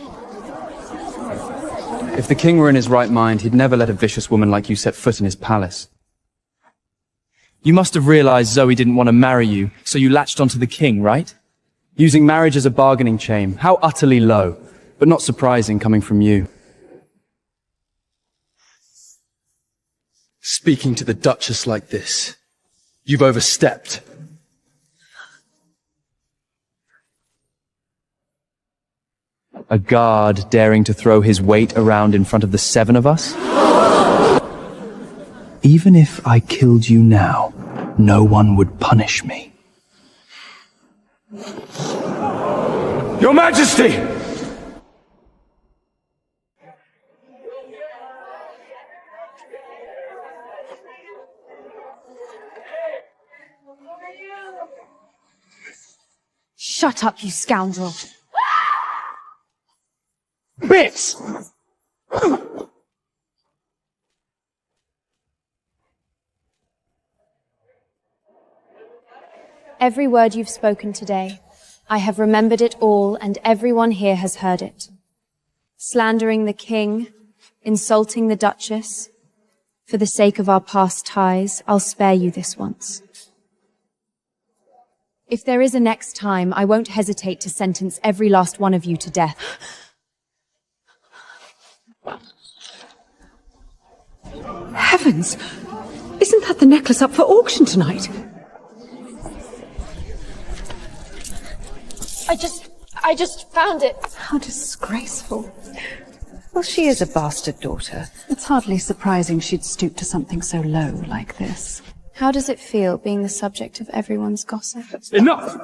[SPEAKER 20] If the king were in his right mind, he'd never let a vicious woman like you set foot in his palace.
[SPEAKER 11] You must have realized Zoe didn't want to marry you, so you latched onto the king, right?
[SPEAKER 20] Using marriage as a bargaining chain. How utterly low, but not surprising coming from you.
[SPEAKER 11] Speaking to the Duchess like this, you've overstepped.
[SPEAKER 20] A guard daring to throw his weight around in front of the 7 of us?
[SPEAKER 9] Even if I killed you now, no one would punish me.
[SPEAKER 11] Your Majesty!
[SPEAKER 5] Shut up, you scoundrel.
[SPEAKER 11] Bits!
[SPEAKER 1] Every word you've spoken today, I have remembered it all, and everyone here has heard it. Slandering the king, insulting the Duchess. For the sake of our past ties, I'll spare you this once. If there is a next time, I won't hesitate to sentence every last one of you to death.
[SPEAKER 7] Heavens! Isn't that the necklace up for auction tonight?
[SPEAKER 10] I just found it.
[SPEAKER 7] How disgraceful. Well, she is a bastard daughter. It's hardly surprising she'd stoop to something so low like this.
[SPEAKER 1] How does it feel being the subject of everyone's gossip?
[SPEAKER 3] Enough!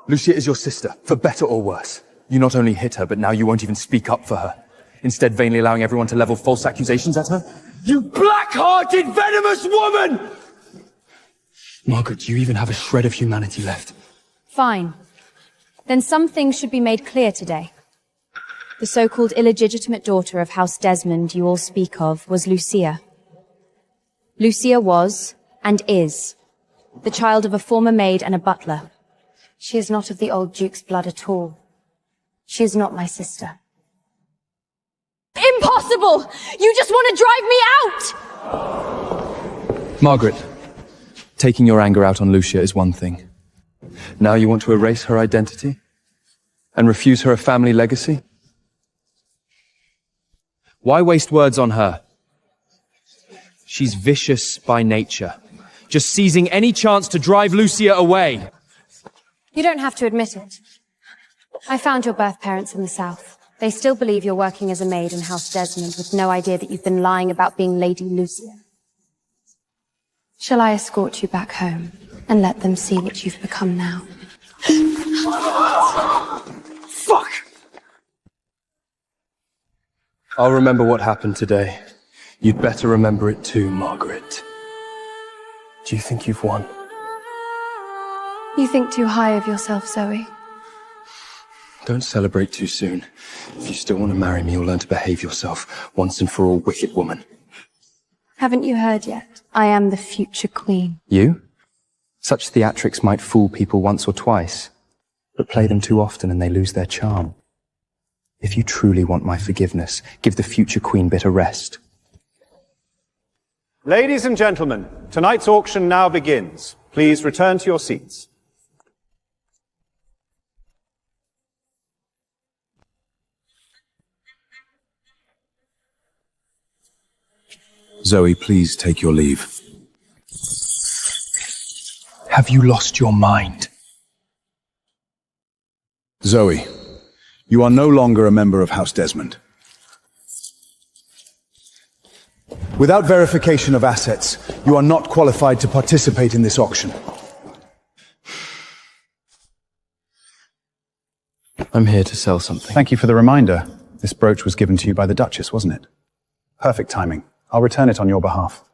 [SPEAKER 3] Lucia is your sister, for better or worse. You not only hit her, but now you won't even speak up for her. Instead, vainly allowing everyone to level false accusations at her.
[SPEAKER 11] You black-hearted, venomous woman!
[SPEAKER 19] Margaret, do you even have a shred of humanity left?
[SPEAKER 1] Fine. Then some things should be made clear today. The so-called illegitimate daughter of House Desmond you all speak of was Lucia. Lucia was, and is, the child of a former maid and a butler. She is not of the old Duke's blood at all. She is not my sister.
[SPEAKER 10] Impossible! You just want to drive me out!
[SPEAKER 20] Margaret, taking your anger out on Lucia is one thing. Now you want to erase her identity? And refuse her a family legacy? Why waste words on her?
[SPEAKER 11] She's vicious by nature, just seizing any chance to drive Lucia away.
[SPEAKER 1] You don't have to admit it. I found your birth parents in the south. They still believe you're working as a maid in House Desmond with no idea that you've been lying about being Lady Lucia. Shall I escort you back home and let them see what you've become now?
[SPEAKER 11] Fuck!
[SPEAKER 20] I'll remember what happened today. You'd better remember it too, Margaret. Do you think you've won?
[SPEAKER 1] You think too high of yourself, Zoe.
[SPEAKER 20] Don't celebrate too soon. If you still want to marry me, you'll learn to behave yourself once and for all, wicked woman.
[SPEAKER 1] Haven't you heard yet? I am the future queen.
[SPEAKER 20] You? Such theatrics might fool people once or twice, but play them too often and they lose their charm.
[SPEAKER 3] If you truly want my forgiveness, give the future Queen Bit a rest.
[SPEAKER 21] Ladies and gentlemen, tonight's auction now begins. Please return to your seats.
[SPEAKER 9] Zoe, please take your leave.
[SPEAKER 19] Have you lost your mind?
[SPEAKER 9] Zoe, you are no longer a member of House Desmond. Without verification of assets, you are not qualified to participate in this auction.
[SPEAKER 18] I'm here to sell something.
[SPEAKER 13] Thank you for the reminder. This brooch was given to you by the Duchess, wasn't it? Perfect timing. I'll return it on your behalf.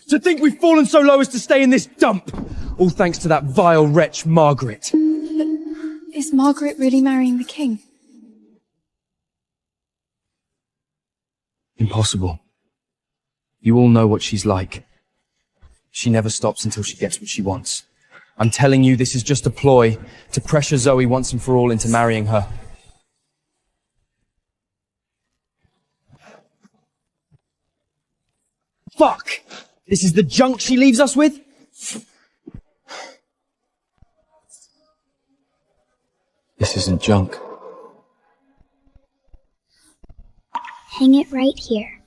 [SPEAKER 11] To think we've fallen so low as to stay in this dump! All thanks to that vile wretch, Margaret.
[SPEAKER 2] Is Margaret really marrying the king?
[SPEAKER 3] Impossible. You all know what she's like. She never stops until she gets what she wants. I'm telling you, this is just a ploy to pressure Zoe once and for all into marrying her.
[SPEAKER 11] Fuck! This is the junk she leaves us with?
[SPEAKER 3] This isn't junk.
[SPEAKER 22] Hang it right here.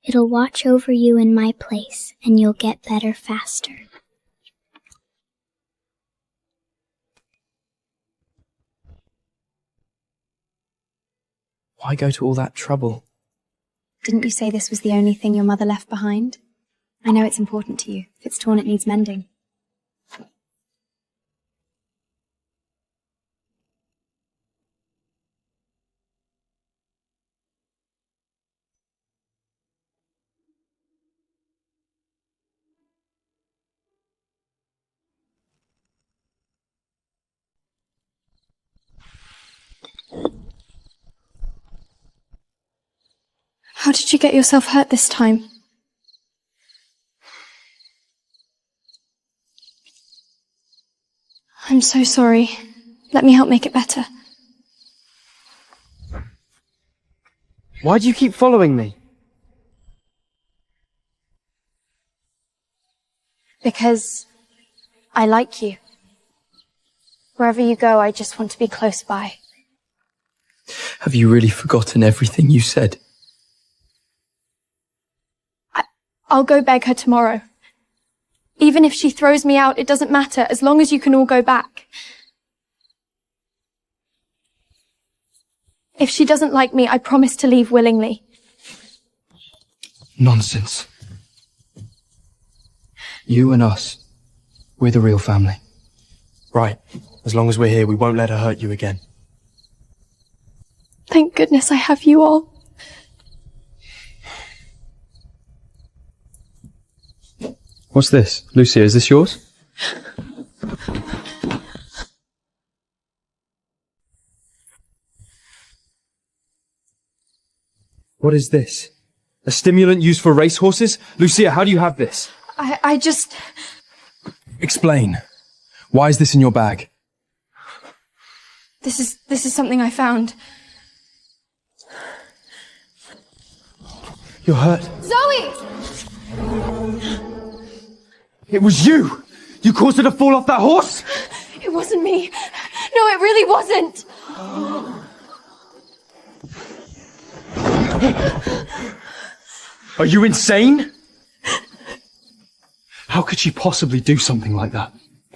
[SPEAKER 22] It'll watch over you in my place, and you'll get better faster.
[SPEAKER 3] Why go to all that trouble?
[SPEAKER 1] Didn't you say this was the only thing your mother left behind? I know it's important to you. If it's torn, it needs mending.
[SPEAKER 2] How did you get yourself hurt this time? I'm so sorry. Let me help make it better.
[SPEAKER 20] Why do you keep following me?
[SPEAKER 2] Because I like you. Wherever you go, I just want to be close by.
[SPEAKER 3] Have you really forgotten everything you said?
[SPEAKER 2] I'll go beg her tomorrow. Even if she throws me out, it doesn't matter, as long as you can all go back. If she doesn't like me, I promise to leave willingly.
[SPEAKER 3] Nonsense. You and us, we're the real family.
[SPEAKER 11] Right. As long as we're here, we won't let her hurt you again.
[SPEAKER 2] Thank goodness I have you all.
[SPEAKER 3] What's this? Lucia, is this yours?
[SPEAKER 11] What is this? A stimulant used for racehorses? Lucia, how do you have this?
[SPEAKER 2] I just...
[SPEAKER 3] Explain. Why is this in your bag?
[SPEAKER 2] This is something I found.
[SPEAKER 11] You're hurt.
[SPEAKER 2] Zoe!
[SPEAKER 11] It was you! You caused her to fall off that horse?
[SPEAKER 2] It wasn't me. No, it really wasn't.
[SPEAKER 11] Are you insane? How could she possibly do something like that?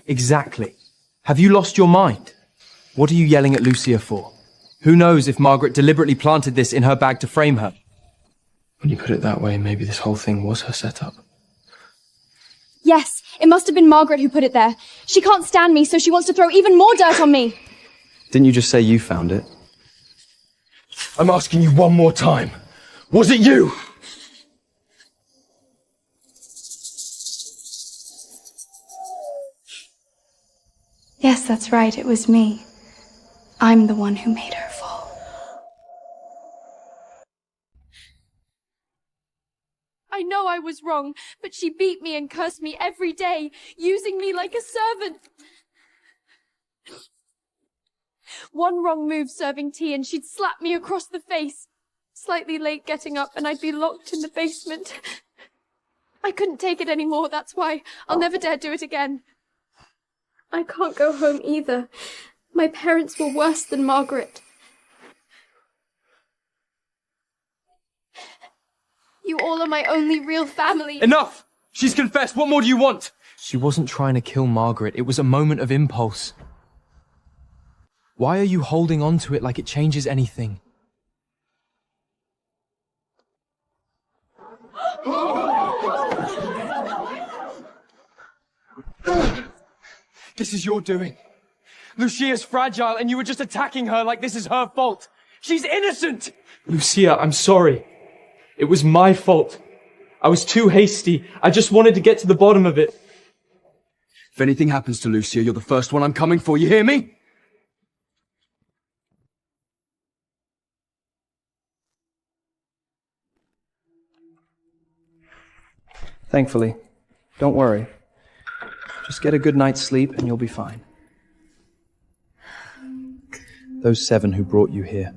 [SPEAKER 11] Exactly. Have you lost your mind? What are you yelling at Lucia for? Who knows if Margaret deliberately planted this in her bag to frame her?
[SPEAKER 3] When you put it that way, maybe this whole thing was her setup.
[SPEAKER 2] Yes, it must have been Margaret who put it there. She can't stand me, so she wants to throw even more dirt on me.
[SPEAKER 18] Didn't you just say you found it?
[SPEAKER 11] I'm asking you one more time. Was it you?
[SPEAKER 2] Yes, that's right, it was me. I'm the one who made her fall. I know I was wrong, but she beat me and cursed me every day, using me like a servant. One wrong move serving tea and she'd slap me across the face. Slightly late getting up and I'd be locked in the basement. I couldn't take it anymore, that's why I'll never dare do it again. I can't go home either. My parents were worse than Margaret. You all are my only real family.
[SPEAKER 4] Enough! She's confessed. What more do you want?
[SPEAKER 18] She wasn't trying to kill Margaret. It was a moment of impulse. Why are you holding on to it like it changes anything?
[SPEAKER 4] This is your doing. Lucia's fragile and you were just attacking her like this is her fault. She's innocent! Lucia, I'm sorry. It was my fault. I was too hasty. I just wanted to get to the bottom of it.
[SPEAKER 3] If anything happens to Lucia, you're the first one I'm coming for, you hear me? Thankfully. Don't worry. Just get a good night's sleep and you'll be fine.
[SPEAKER 9] Those 7 who brought you here.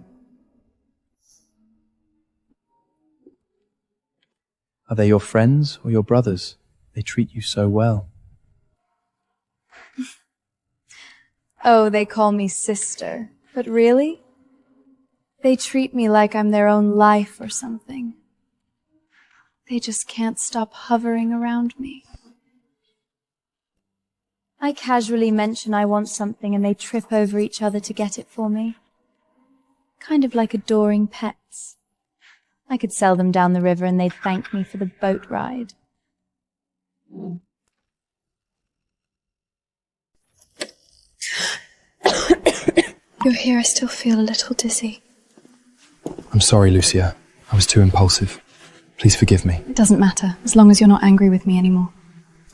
[SPEAKER 9] Are they your friends or your brothers? They treat you so well.
[SPEAKER 5] Oh, they call me sister. But really? They treat me like I'm their own life or something. They just can't stop hovering around me. I casually mention I want something and they trip over each other to get it for me. Kind of like adoring pets. I could sell them down the river and they'd thank me for the boat ride.
[SPEAKER 1] You're here, I still feel a little dizzy.
[SPEAKER 19] I'm sorry, Lucia. I was too impulsive. Please forgive me.
[SPEAKER 1] It doesn't matter, as long as you're not angry with me anymore.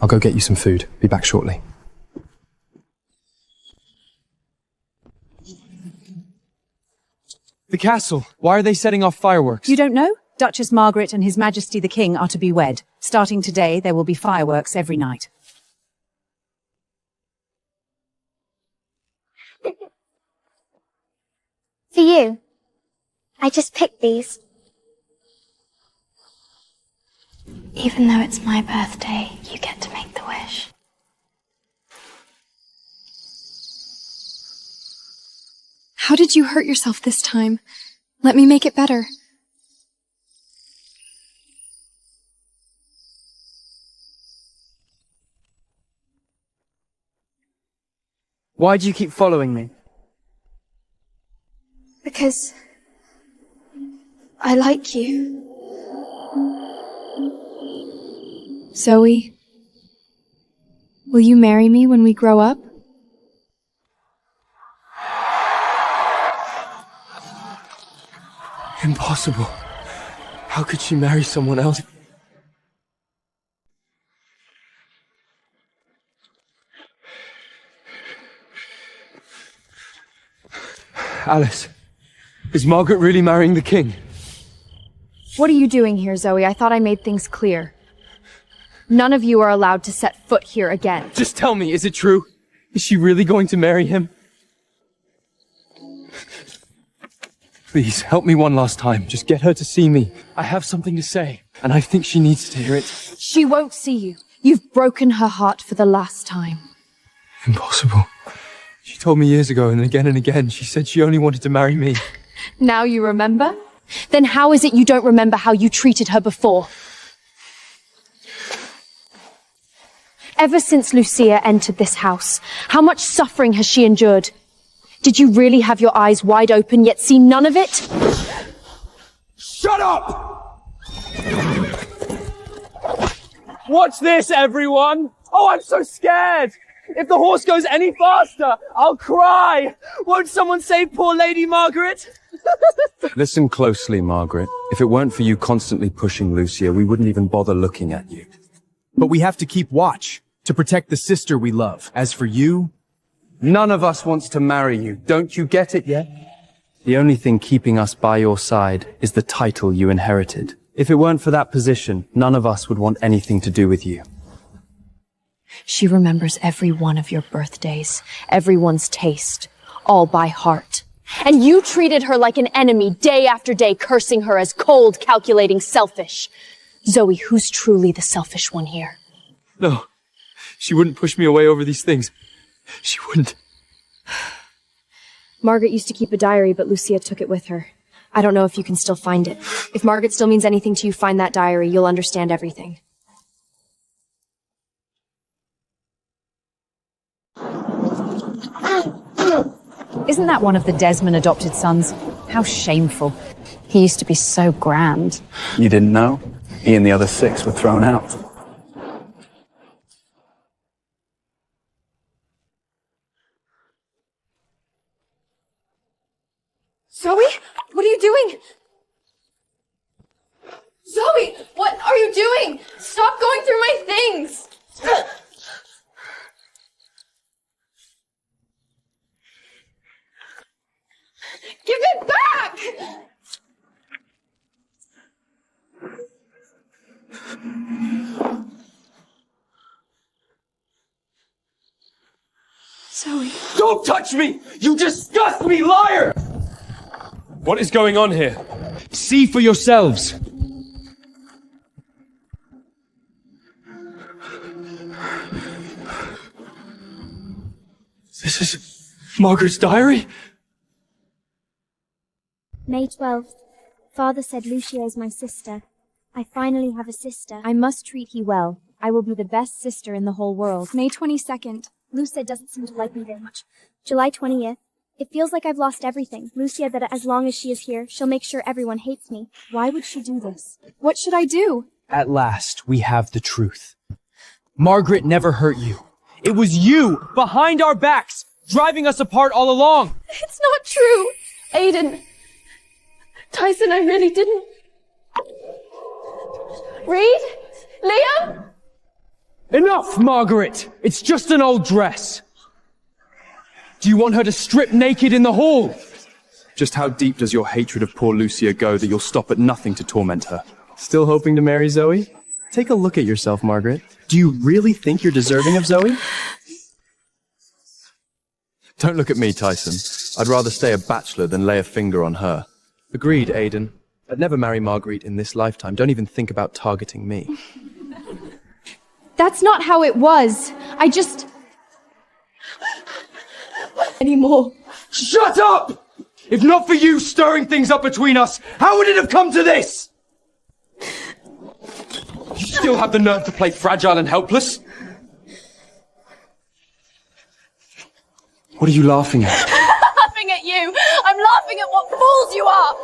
[SPEAKER 19] I'll go get you some food. Be back shortly.
[SPEAKER 11] The castle. Why are they setting off fireworks?
[SPEAKER 12] You don't know? Duchess Margaret and His Majesty the King are to be wed. Starting today, there will be fireworks every night.
[SPEAKER 22] For you. I just picked these.
[SPEAKER 1] Even though it's my birthday, you get to make the wish. How did you hurt yourself this time? Let me make it better.
[SPEAKER 3] Why do you keep following me?
[SPEAKER 1] Because I like you. Zoe, will you marry me when we grow up?
[SPEAKER 4] Impossible. How could she marry someone else? Alice, is Margaret really marrying the king?
[SPEAKER 5] What are you doing here, Zoe? I thought I made things clear. None of you are allowed to set foot here again.
[SPEAKER 4] Just tell me, is it true? Is she really going to marry him? Please, help me one last time. Just get her to see me. I have something to say, and I think she needs to hear it.
[SPEAKER 5] She won't see you. You've broken her heart for the last time.
[SPEAKER 4] Impossible. She told me years ago, and again, she said she only wanted to marry me.
[SPEAKER 5] Now you remember? Then how is it you don't remember how you treated her before? Ever since Lucia entered this house, how much suffering has she endured? Did you really have your eyes wide open yet see none of it?
[SPEAKER 4] Shut up! Watch this, everyone! Oh, I'm so scared! If the horse goes any faster, I'll cry! Won't someone save poor Lady Margaret?
[SPEAKER 3] Listen closely, Margaret. If it weren't for you constantly pushing Lucia, we wouldn't even bother looking at you.
[SPEAKER 11] But we have to keep watch to protect the sister we love. As for you,
[SPEAKER 3] none of us wants to marry you. Don't you get it yet? The only thing keeping us by your side is the title you inherited. If it weren't for that position, none of us would want anything to do with you.
[SPEAKER 5] She remembers every one of your birthdays, everyone's taste, all by heart. And you treated her like an enemy day after day, cursing her as cold, calculating, selfish. Zoe, who's truly the selfish one here?
[SPEAKER 18] No, she wouldn't push me away over these things. She wouldn't.
[SPEAKER 5] Margaret used to keep a diary, but Lucia took it with her. I don't know if you can still find it. If Margaret still means anything to you, find that diary. You'll understand everything.
[SPEAKER 12] Isn't that one of the Desmond adopted sons? How shameful. He used to be so grand.
[SPEAKER 13] You didn't know? He and the other 6 were thrown out.
[SPEAKER 2] Zoe? What are you doing? Zoe! What are you doing? Stop going through my things! Give it back! Zoe.
[SPEAKER 4] Don't touch me! You disgust me, liar! What is going on here? See for yourselves. This is Margaret's diary?
[SPEAKER 22] May 12th. Father said Lucia is my sister. I finally have a sister.
[SPEAKER 5] I must treat he well. I will be the best sister in the whole world.
[SPEAKER 22] May 22nd. Lucia doesn't seem to like me very much. July 20th. It feels like I've lost everything. Lucia that as long as she is here, she'll make sure everyone hates me.
[SPEAKER 5] Why would she do this?
[SPEAKER 2] What should I do?
[SPEAKER 11] At last, we have the truth. Margaret never hurt you. It was you, behind our backs, driving us apart all along.
[SPEAKER 2] It's not true. Aiden. Tyson, I really didn't. Reed? Liam?
[SPEAKER 11] Enough, Margaret! It's just an old dress. Do you want her to strip naked in the hall?
[SPEAKER 9] Just how deep does your hatred of poor Lucia go that you'll stop at nothing to torment her?
[SPEAKER 3] Still hoping to marry Zoe? Take a look at yourself, Margaret. Do you really think you're deserving of Zoe?
[SPEAKER 9] Don't look at me, Tyson. I'd rather stay a bachelor than lay a finger on her.
[SPEAKER 3] Agreed, Aiden. I'd never marry Marguerite in this lifetime. Don't even think about targeting me.
[SPEAKER 5] That's not how it was. I just...
[SPEAKER 2] Anymore.
[SPEAKER 4] Shut up! If not for you stirring things up between us, how would it have come to this? You still have the nerve to play fragile and helpless?
[SPEAKER 3] What are you laughing at?
[SPEAKER 2] Laughing at you! I'm laughing at what fools you are!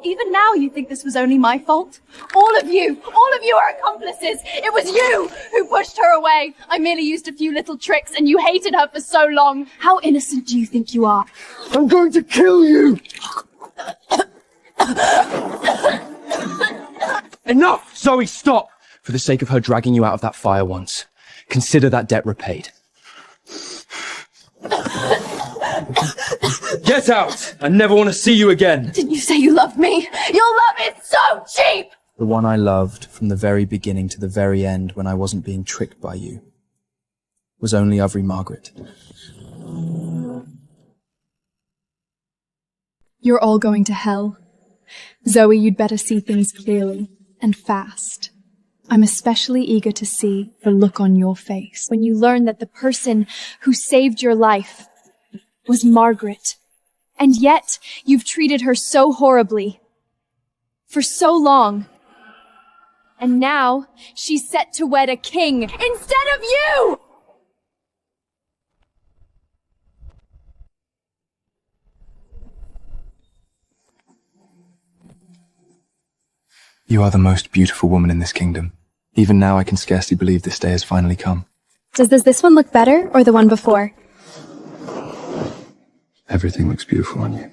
[SPEAKER 2] Even now you think this was only my fault? All of you are accomplices! It was you who pushed her away! I merely used a few little tricks and you hated her for so long! How innocent do you think you are?
[SPEAKER 4] I'm going to kill you!
[SPEAKER 3] Enough! Zoe, stop! For the sake of her dragging you out of that fire once, consider that debt repaid.
[SPEAKER 4] Get out! I never want to see you again!
[SPEAKER 2] Didn't you say you loved me? Your love is so cheap!
[SPEAKER 3] The one I loved from the very beginning to the very end when I wasn't being tricked by you was only Avery Margaret.
[SPEAKER 1] You're all going to hell. Zoe, you'd better see things clearly and fast. I'm especially eager to see the look on your face
[SPEAKER 5] when you learn that the person who saved your life was Margaret. And yet, you've treated her so horribly. For so long. And now, she's set to wed a king instead of you!
[SPEAKER 9] You are the most beautiful woman in this kingdom. Even now I can scarcely believe this day has finally come.
[SPEAKER 1] Does this one look better, or the one before?
[SPEAKER 9] Everything looks beautiful on you.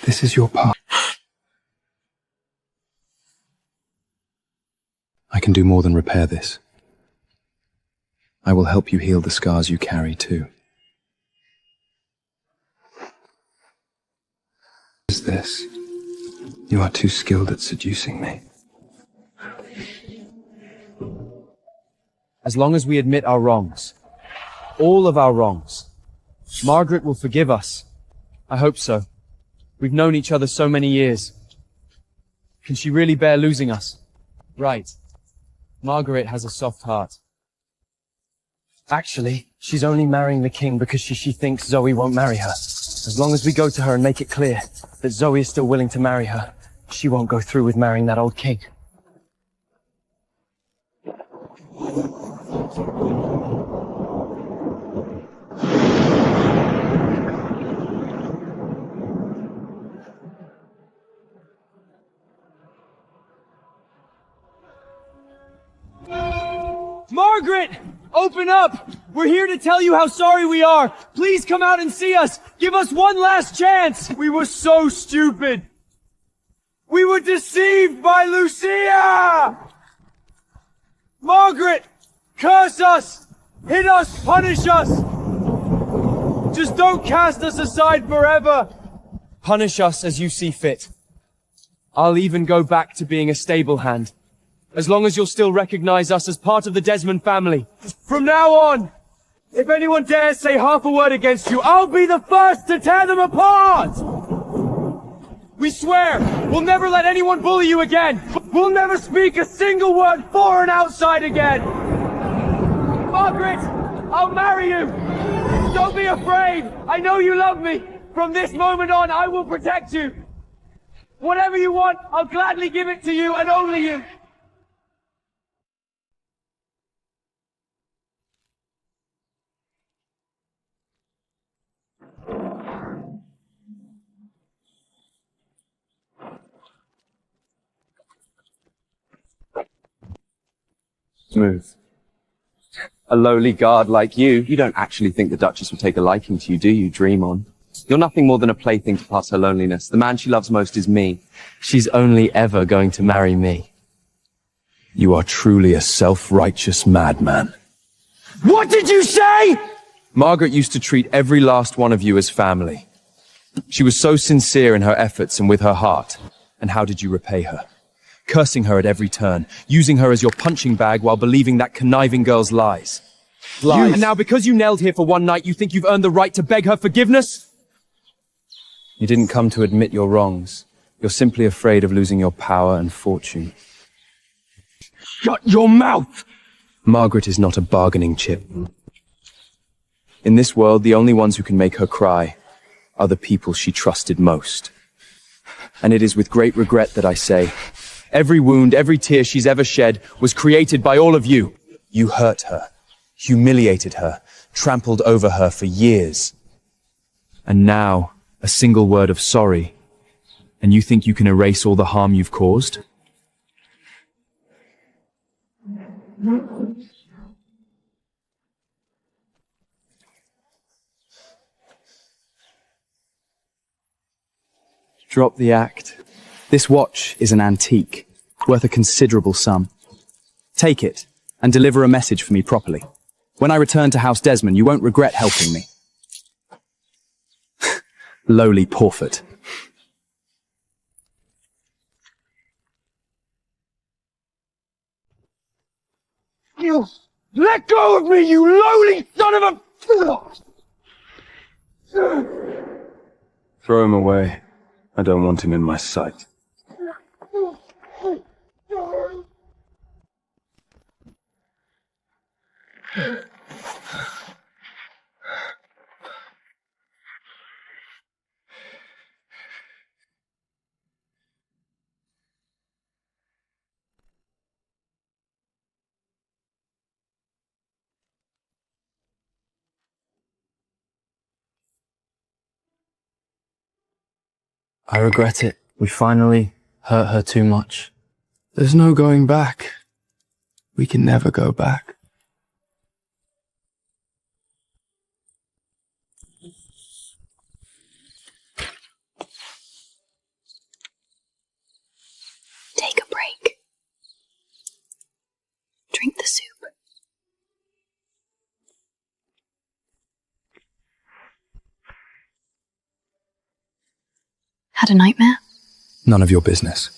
[SPEAKER 9] This is your part. I can do more than repair this. I will help you heal the scars you carry, too. What is this?
[SPEAKER 3] You are too skilled at seducing me.
[SPEAKER 11] As long as we admit our wrongs, all of our wrongs, Margaret will forgive us. I hope so. We've known each other so many years. Can she really bear losing us? Right. Margaret has a soft heart. Actually, she's only marrying the king because she thinks Zoe won't marry her. As long as we go to her and make it clear that Zoe is still willing to marry her, she won't go through with marrying that old king. Margaret! Open up! We're here to tell you how sorry we are! Please come out and see us! Give us one last chance! We were so stupid! We were deceived by Lucia! Margaret! Curse us! Hit us! Punish us! Just don't cast us aside forever! Punish us as you see fit. I'll even go back to being a stable hand. As long as you'll still recognize us as part of the Desmond family. From now on, if anyone dares say half a word against you, I'll be the first to tear them apart! We swear, we'll never let anyone bully you again! We'll never speak a single word for and outside again! Margaret, I'll marry you! Don't be afraid! I know you love me! From this moment on, I will protect you! Whatever you want, I'll gladly give it to you and only you!
[SPEAKER 20] Smooth. A lowly guard like you don't actually think the Duchess will take a liking to you, do you, Dream On? You're nothing more than a plaything to pass her loneliness. The man she loves most is me. She's only ever going to marry me.
[SPEAKER 9] You are truly a self-righteous madman.
[SPEAKER 11] What did you say?!
[SPEAKER 9] Margaret used to treat every last one of you as family. She was so sincere in her efforts and with her heart. And how did you repay her? Cursing her at every turn, using her as your punching bag while believing that conniving girl's lies.
[SPEAKER 11] And now because you knelt here for one night, you think you've earned the right to beg her forgiveness?
[SPEAKER 3] You didn't come to admit your wrongs. You're simply afraid of losing your power and fortune.
[SPEAKER 11] Shut your mouth!
[SPEAKER 3] Margaret is not a bargaining chip. In this world, the only ones who can make her cry are the people she trusted most. And it is with great regret that I say, every wound, every tear she's ever shed was created by all of you. You hurt her, humiliated her, trampled over her for years. And now, a single word of sorry, and you think you can erase all the harm you've caused?
[SPEAKER 13] Drop the act. This watch is an antique, worth a considerable sum. Take it, and deliver a message for me properly. When I return to House Desmond, you won't regret helping me. Lowly Porford.
[SPEAKER 11] You let go of me, you lowly son of a...
[SPEAKER 3] Throw him away. I don't want him in my sight.
[SPEAKER 18] I regret it. We finally hurt her too much.
[SPEAKER 19] There's no going back. We can never go back.
[SPEAKER 1] Take a break. Drink the soup. Had a nightmare?
[SPEAKER 13] None of your business.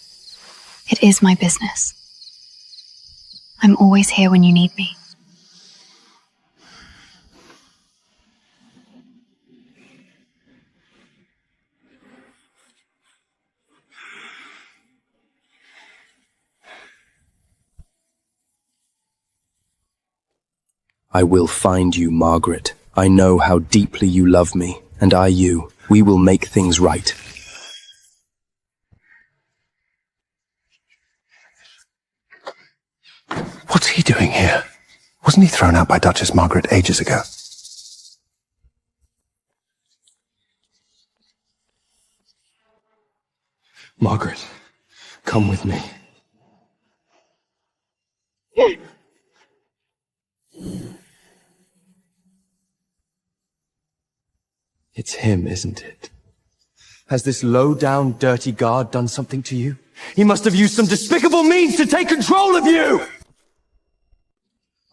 [SPEAKER 17] It is my business. I'm always here when you need me.
[SPEAKER 3] I will find you, Margaret. I know how deeply you love me, and I you. We will make things right.
[SPEAKER 21] What's he doing here? Wasn't he thrown out by Duchess Margaret ages ago?
[SPEAKER 4] Margaret, come with me. It's him, isn't it? Has this low-down, dirty guard done something to you? He must have used some despicable means to take control of you!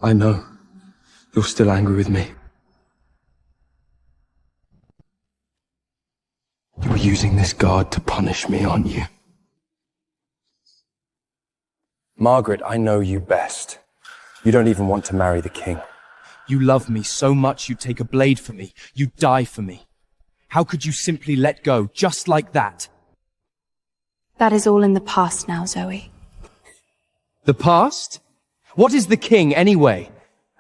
[SPEAKER 4] I know. You're still angry with me. You're using this guard to punish me, aren't you?
[SPEAKER 3] Margaret, I know you best. You don't even want to marry the king.
[SPEAKER 11] You love me so much you'd take a blade for me. You'd die for me. How could you simply let go, just like that?
[SPEAKER 5] That is all in the past now, Zoe.
[SPEAKER 11] The past? What is the king, anyway?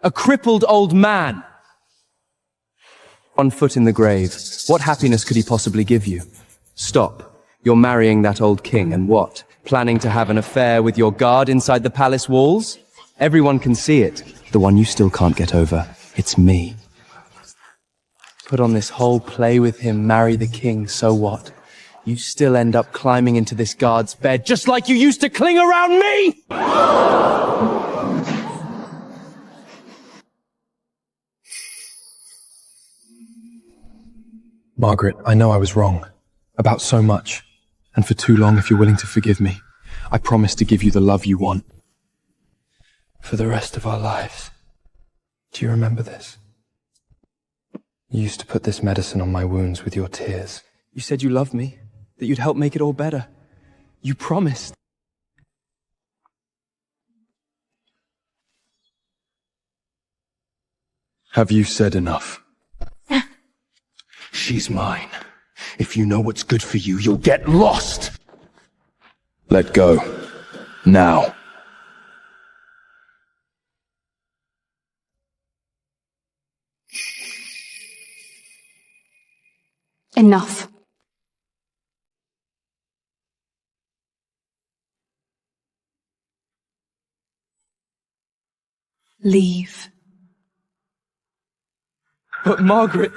[SPEAKER 11] A crippled old man.
[SPEAKER 3] One foot in the grave. What happiness could he possibly give you? Stop. You're marrying that old king, and what? Planning to have an affair with your guard inside the palace walls? Everyone can see it. The one you still can't get over. It's me. Put on this whole play with him, marry the king, so what? You still end up climbing into this guard's bed, just like you used to cling around me!
[SPEAKER 18] Margaret, I know I was wrong. About so much. And for too long, if you're willing to forgive me, I promise to give you the love you want.
[SPEAKER 3] For the rest of our lives. Do you remember this? You used to put this medicine on my wounds with your tears.
[SPEAKER 11] You said you loved me, that you'd help make it all better. You promised.
[SPEAKER 3] Have you said enough? She's mine. If you know what's good for you, you'll get lost! Let go. Now.
[SPEAKER 5] Enough. Leave.
[SPEAKER 11] But Margaret...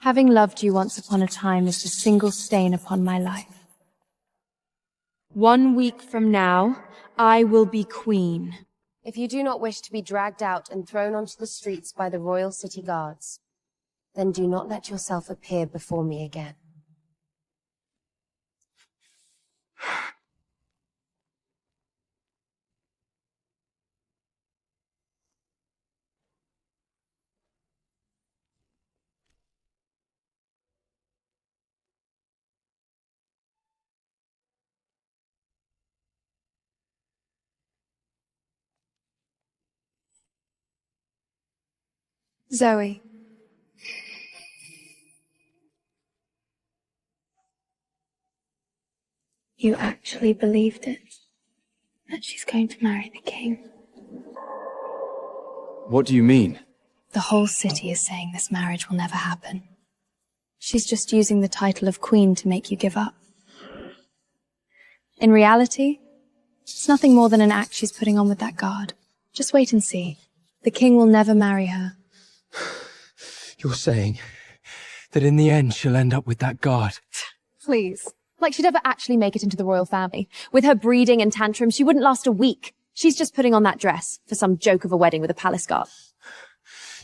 [SPEAKER 5] Having loved you once upon a time is the single stain upon my life.
[SPEAKER 8] 1 week from now, I will be queen. If you do not wish to be dragged out and thrown onto the streets by the royal city guards, then do not let yourself appear before me again.
[SPEAKER 1] Zoe. You actually believed it? That she's going to marry the king?
[SPEAKER 11] What do you mean?
[SPEAKER 1] The whole city is saying this marriage will never happen. She's just using the title of queen to make you give up. In reality, it's nothing more than an act she's putting on with that guard. Just wait and see. The king will never marry her.
[SPEAKER 11] You're saying that in the end she'll end up with that guard?
[SPEAKER 5] Please. Like she'd ever actually make it into the royal family. With her breeding and tantrums, she wouldn't last a week. She's just putting on that dress for some joke of a wedding with a palace guard.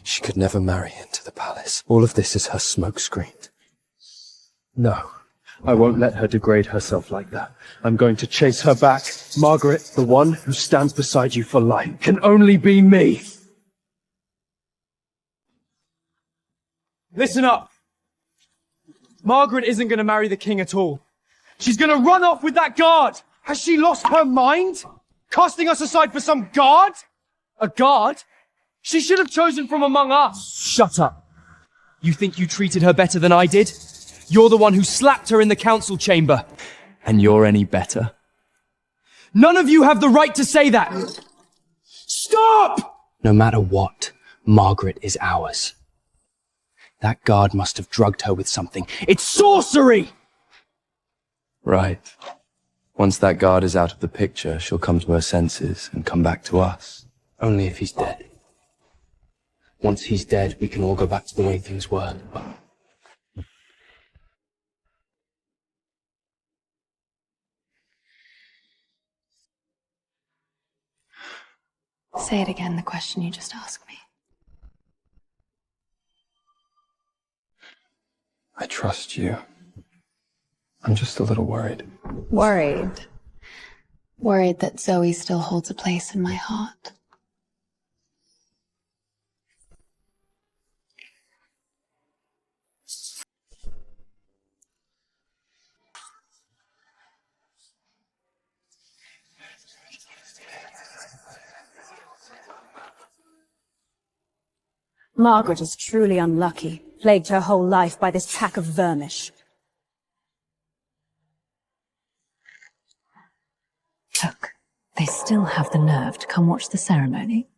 [SPEAKER 3] She could never marry into the palace. All of this is her smokescreen.
[SPEAKER 11] No, I won't let her degrade herself like that. I'm going to chase her back. Margaret, the one who stands beside you for life, can only be me. Listen up. Margaret isn't going to marry the king at all. She's gonna run off with that guard! Has she lost her mind? Casting us aside for some guard? A guard? She should have chosen from among us! Shut up! You think you treated her better than I did? You're the one who slapped her in the council chamber.
[SPEAKER 13] And you're any better?
[SPEAKER 11] None of you have the right to say that! Stop!
[SPEAKER 13] No matter what, Margaret is ours. That guard must have drugged her with something.
[SPEAKER 11] It's sorcery!
[SPEAKER 20] Right. Once that guard is out of the picture, she'll come to her senses and come back to us.
[SPEAKER 13] Only if he's dead. Once he's dead, we can all go back to the way things were.
[SPEAKER 17] Say it again, the question you just asked me.
[SPEAKER 19] I trust you. I'm just a little worried.
[SPEAKER 17] Worried. Worried that Zoe still holds a place in my heart.
[SPEAKER 7] Margaret is truly unlucky, plagued her whole life by this pack of vermish.
[SPEAKER 12] Look, they still have the nerve to come watch the ceremony.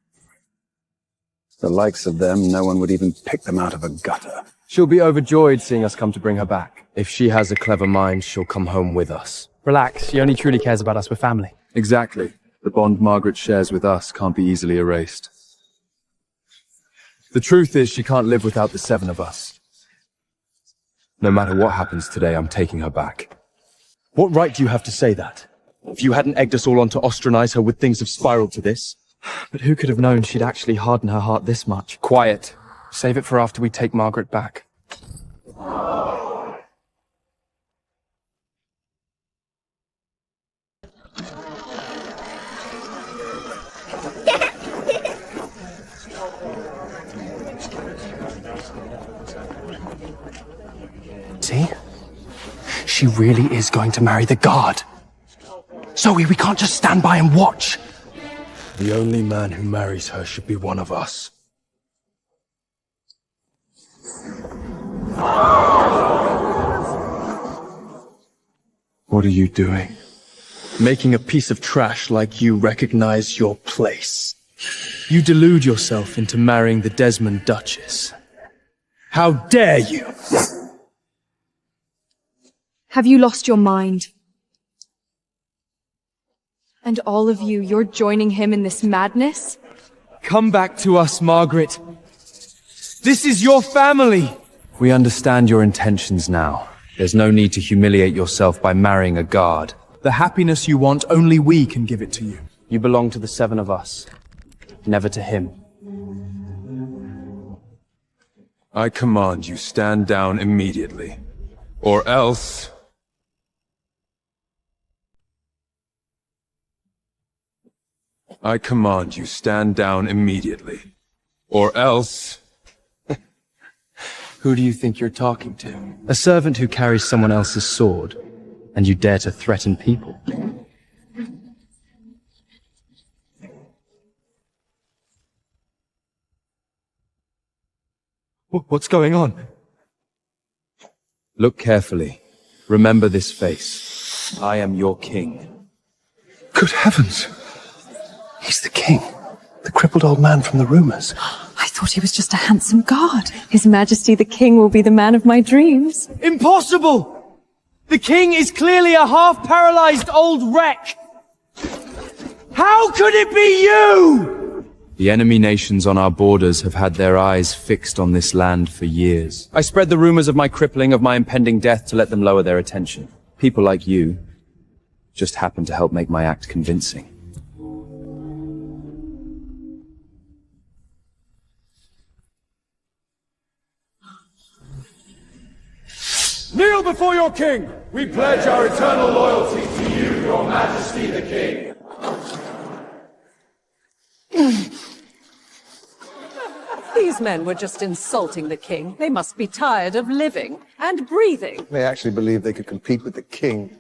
[SPEAKER 9] The likes of them, no one would even pick them out of a gutter.
[SPEAKER 18] She'll be overjoyed seeing us come to bring her back.
[SPEAKER 20] If she has a clever mind, she'll come home with us.
[SPEAKER 13] Relax, she only truly cares about us. We're family.
[SPEAKER 9] Exactly. The bond Margaret shares with us can't be easily erased.
[SPEAKER 20] The truth is, she can't live without the 7 of us. No matter what happens today, I'm taking her back.
[SPEAKER 11] What right do you have to say that? If you hadn't egged us all on to ostracize her, would things have spiraled to this?
[SPEAKER 18] But who could have known she'd actually harden her heart this much?
[SPEAKER 20] Quiet. Save it for after we take Margaret back.
[SPEAKER 6] See? She really is going to marry the guard. Zoe, we can't just stand by and watch.
[SPEAKER 3] The only man who marries her should be one of us.
[SPEAKER 19] What are you doing?
[SPEAKER 11] Making a piece of trash like you recognize your place.
[SPEAKER 18] You delude yourself into marrying the Desmond Duchess.
[SPEAKER 11] How dare you!
[SPEAKER 5] Have you lost your mind? And all of you, you're joining him in this madness?
[SPEAKER 18] Come back to us, Margaret. This is your family!
[SPEAKER 20] We understand your intentions now. There's no need to humiliate yourself by marrying a guard.
[SPEAKER 13] The happiness you want, only we can give it to you.
[SPEAKER 20] You belong to the 7 of us, never to him.
[SPEAKER 3] I command you stand down immediately, or else... I command you stand down immediately, or else...
[SPEAKER 20] Who do you think you're talking to?
[SPEAKER 18] A servant who carries someone else's sword, and you dare to threaten people.
[SPEAKER 11] What's going on?
[SPEAKER 20] Look carefully. Remember this face. I am your king.
[SPEAKER 19] Good heavens! He's the king. The crippled old man from the rumors.
[SPEAKER 12] I thought he was just a handsome guard. His Majesty the King will be the man of my dreams.
[SPEAKER 11] Impossible! The king is clearly a half-paralyzed old wreck! How could it be you?
[SPEAKER 20] The enemy nations on our borders have had their eyes fixed on this land for years. I spread the rumors of my crippling, of my impending death, to let them lower their attention. People like you just happen to help make my act convincing.
[SPEAKER 3] Kneel before your king! We pledge our eternal loyalty to you, your majesty the king.
[SPEAKER 16] These men were just insulting the king. They must be tired of living and breathing.
[SPEAKER 14] They actually believed they could compete with the king.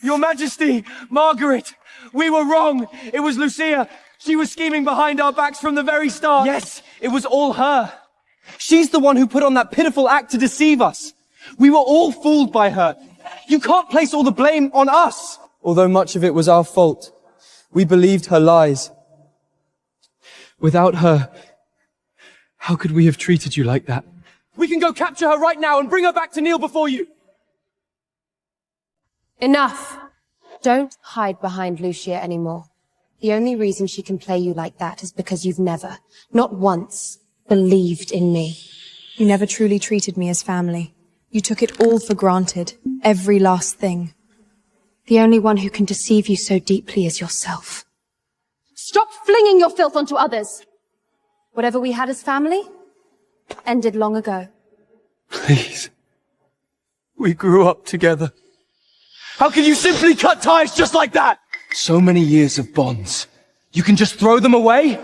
[SPEAKER 11] Your Majesty, Margaret, we were wrong. It was Lucia. She was scheming behind our backs from the very start. Yes, it was all her. She's the one who put on that pitiful act to deceive us. We were all fooled by her. You can't place all the blame on us.
[SPEAKER 18] Although much of it was our fault, we believed her lies. Without her, how could we have treated you like that?
[SPEAKER 11] We can go capture her right now and bring her back to kneel before you.
[SPEAKER 8] Enough! Don't hide behind Lucia anymore. The only reason she can play you like that is because you've never, not once, believed in me.
[SPEAKER 5] You never truly treated me as family. You took it all for granted, every last thing.
[SPEAKER 8] The only one who can deceive you so deeply is yourself.
[SPEAKER 10] Stop flinging your filth onto others!
[SPEAKER 8] Whatever we had as family, ended long ago.
[SPEAKER 11] Please. We grew up together. How can you simply cut ties just like that? So many years of bonds. You can just throw them away?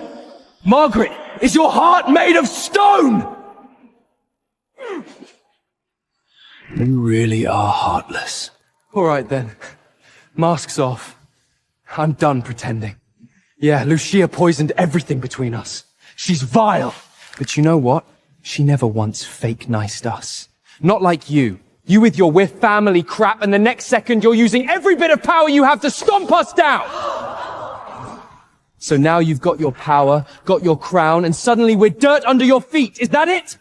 [SPEAKER 11] Margaret, is your heart made of stone?
[SPEAKER 19] You really are heartless.
[SPEAKER 11] All right then. Masks off. I'm done pretending. Yeah, Lucia poisoned everything between us. She's vile. But you know what? She never once fake-niced us. Not like you. You with your "we're family" crap, and the next second you're using every bit of power you have to stomp us down! So now you've got your power, got your crown, and suddenly we're dirt under your feet. Is that it?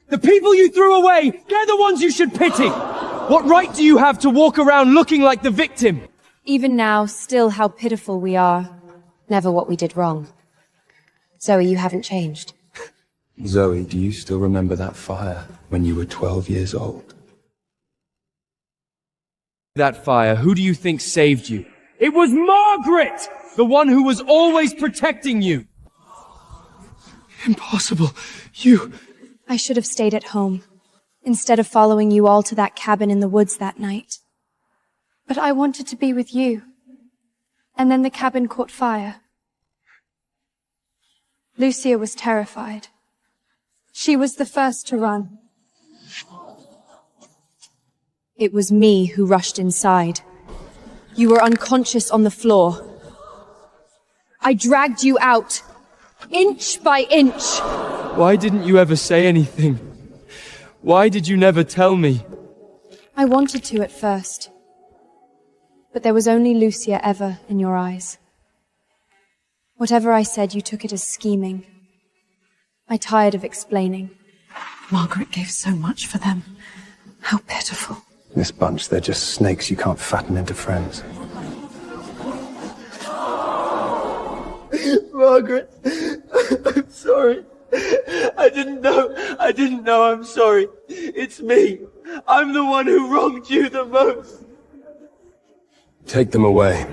[SPEAKER 11] The people you threw away, they're the ones you should pity! What right do you have to walk around looking like the victim?
[SPEAKER 8] Even now, still how pitiful we are. Never what we did wrong. Zoe, you haven't changed.
[SPEAKER 3] Zoe, do you still remember that fire when you were 12 years old?
[SPEAKER 11] That fire, who do you think saved you? It was Margaret! The one who was always protecting you!
[SPEAKER 18] Impossible.
[SPEAKER 5] I should have stayed at home, instead of following you all to that cabin in the woods that night. But I wanted to be with you. And then the cabin caught fire. Lucia was terrified. She was the first to run. It was me who rushed inside. You were unconscious on the floor. I dragged you out, inch by inch.
[SPEAKER 11] Why didn't you ever say anything? Why did you never tell me?
[SPEAKER 5] I wanted to at first. But there was only Lucia ever in your eyes. Whatever I said, you took it as scheming. I tired of explaining.
[SPEAKER 7] Margaret gave so much for them. How pitiful.
[SPEAKER 3] This bunch, they're just snakes you can't fatten into friends.
[SPEAKER 11] Margaret, I'm sorry. I didn't know I'm sorry. It's me. I'm the one who wronged you the most.
[SPEAKER 3] Take them away.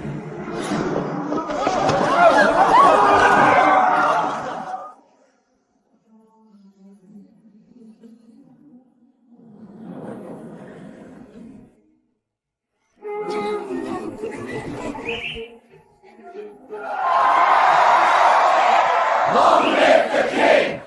[SPEAKER 14] Long live the king!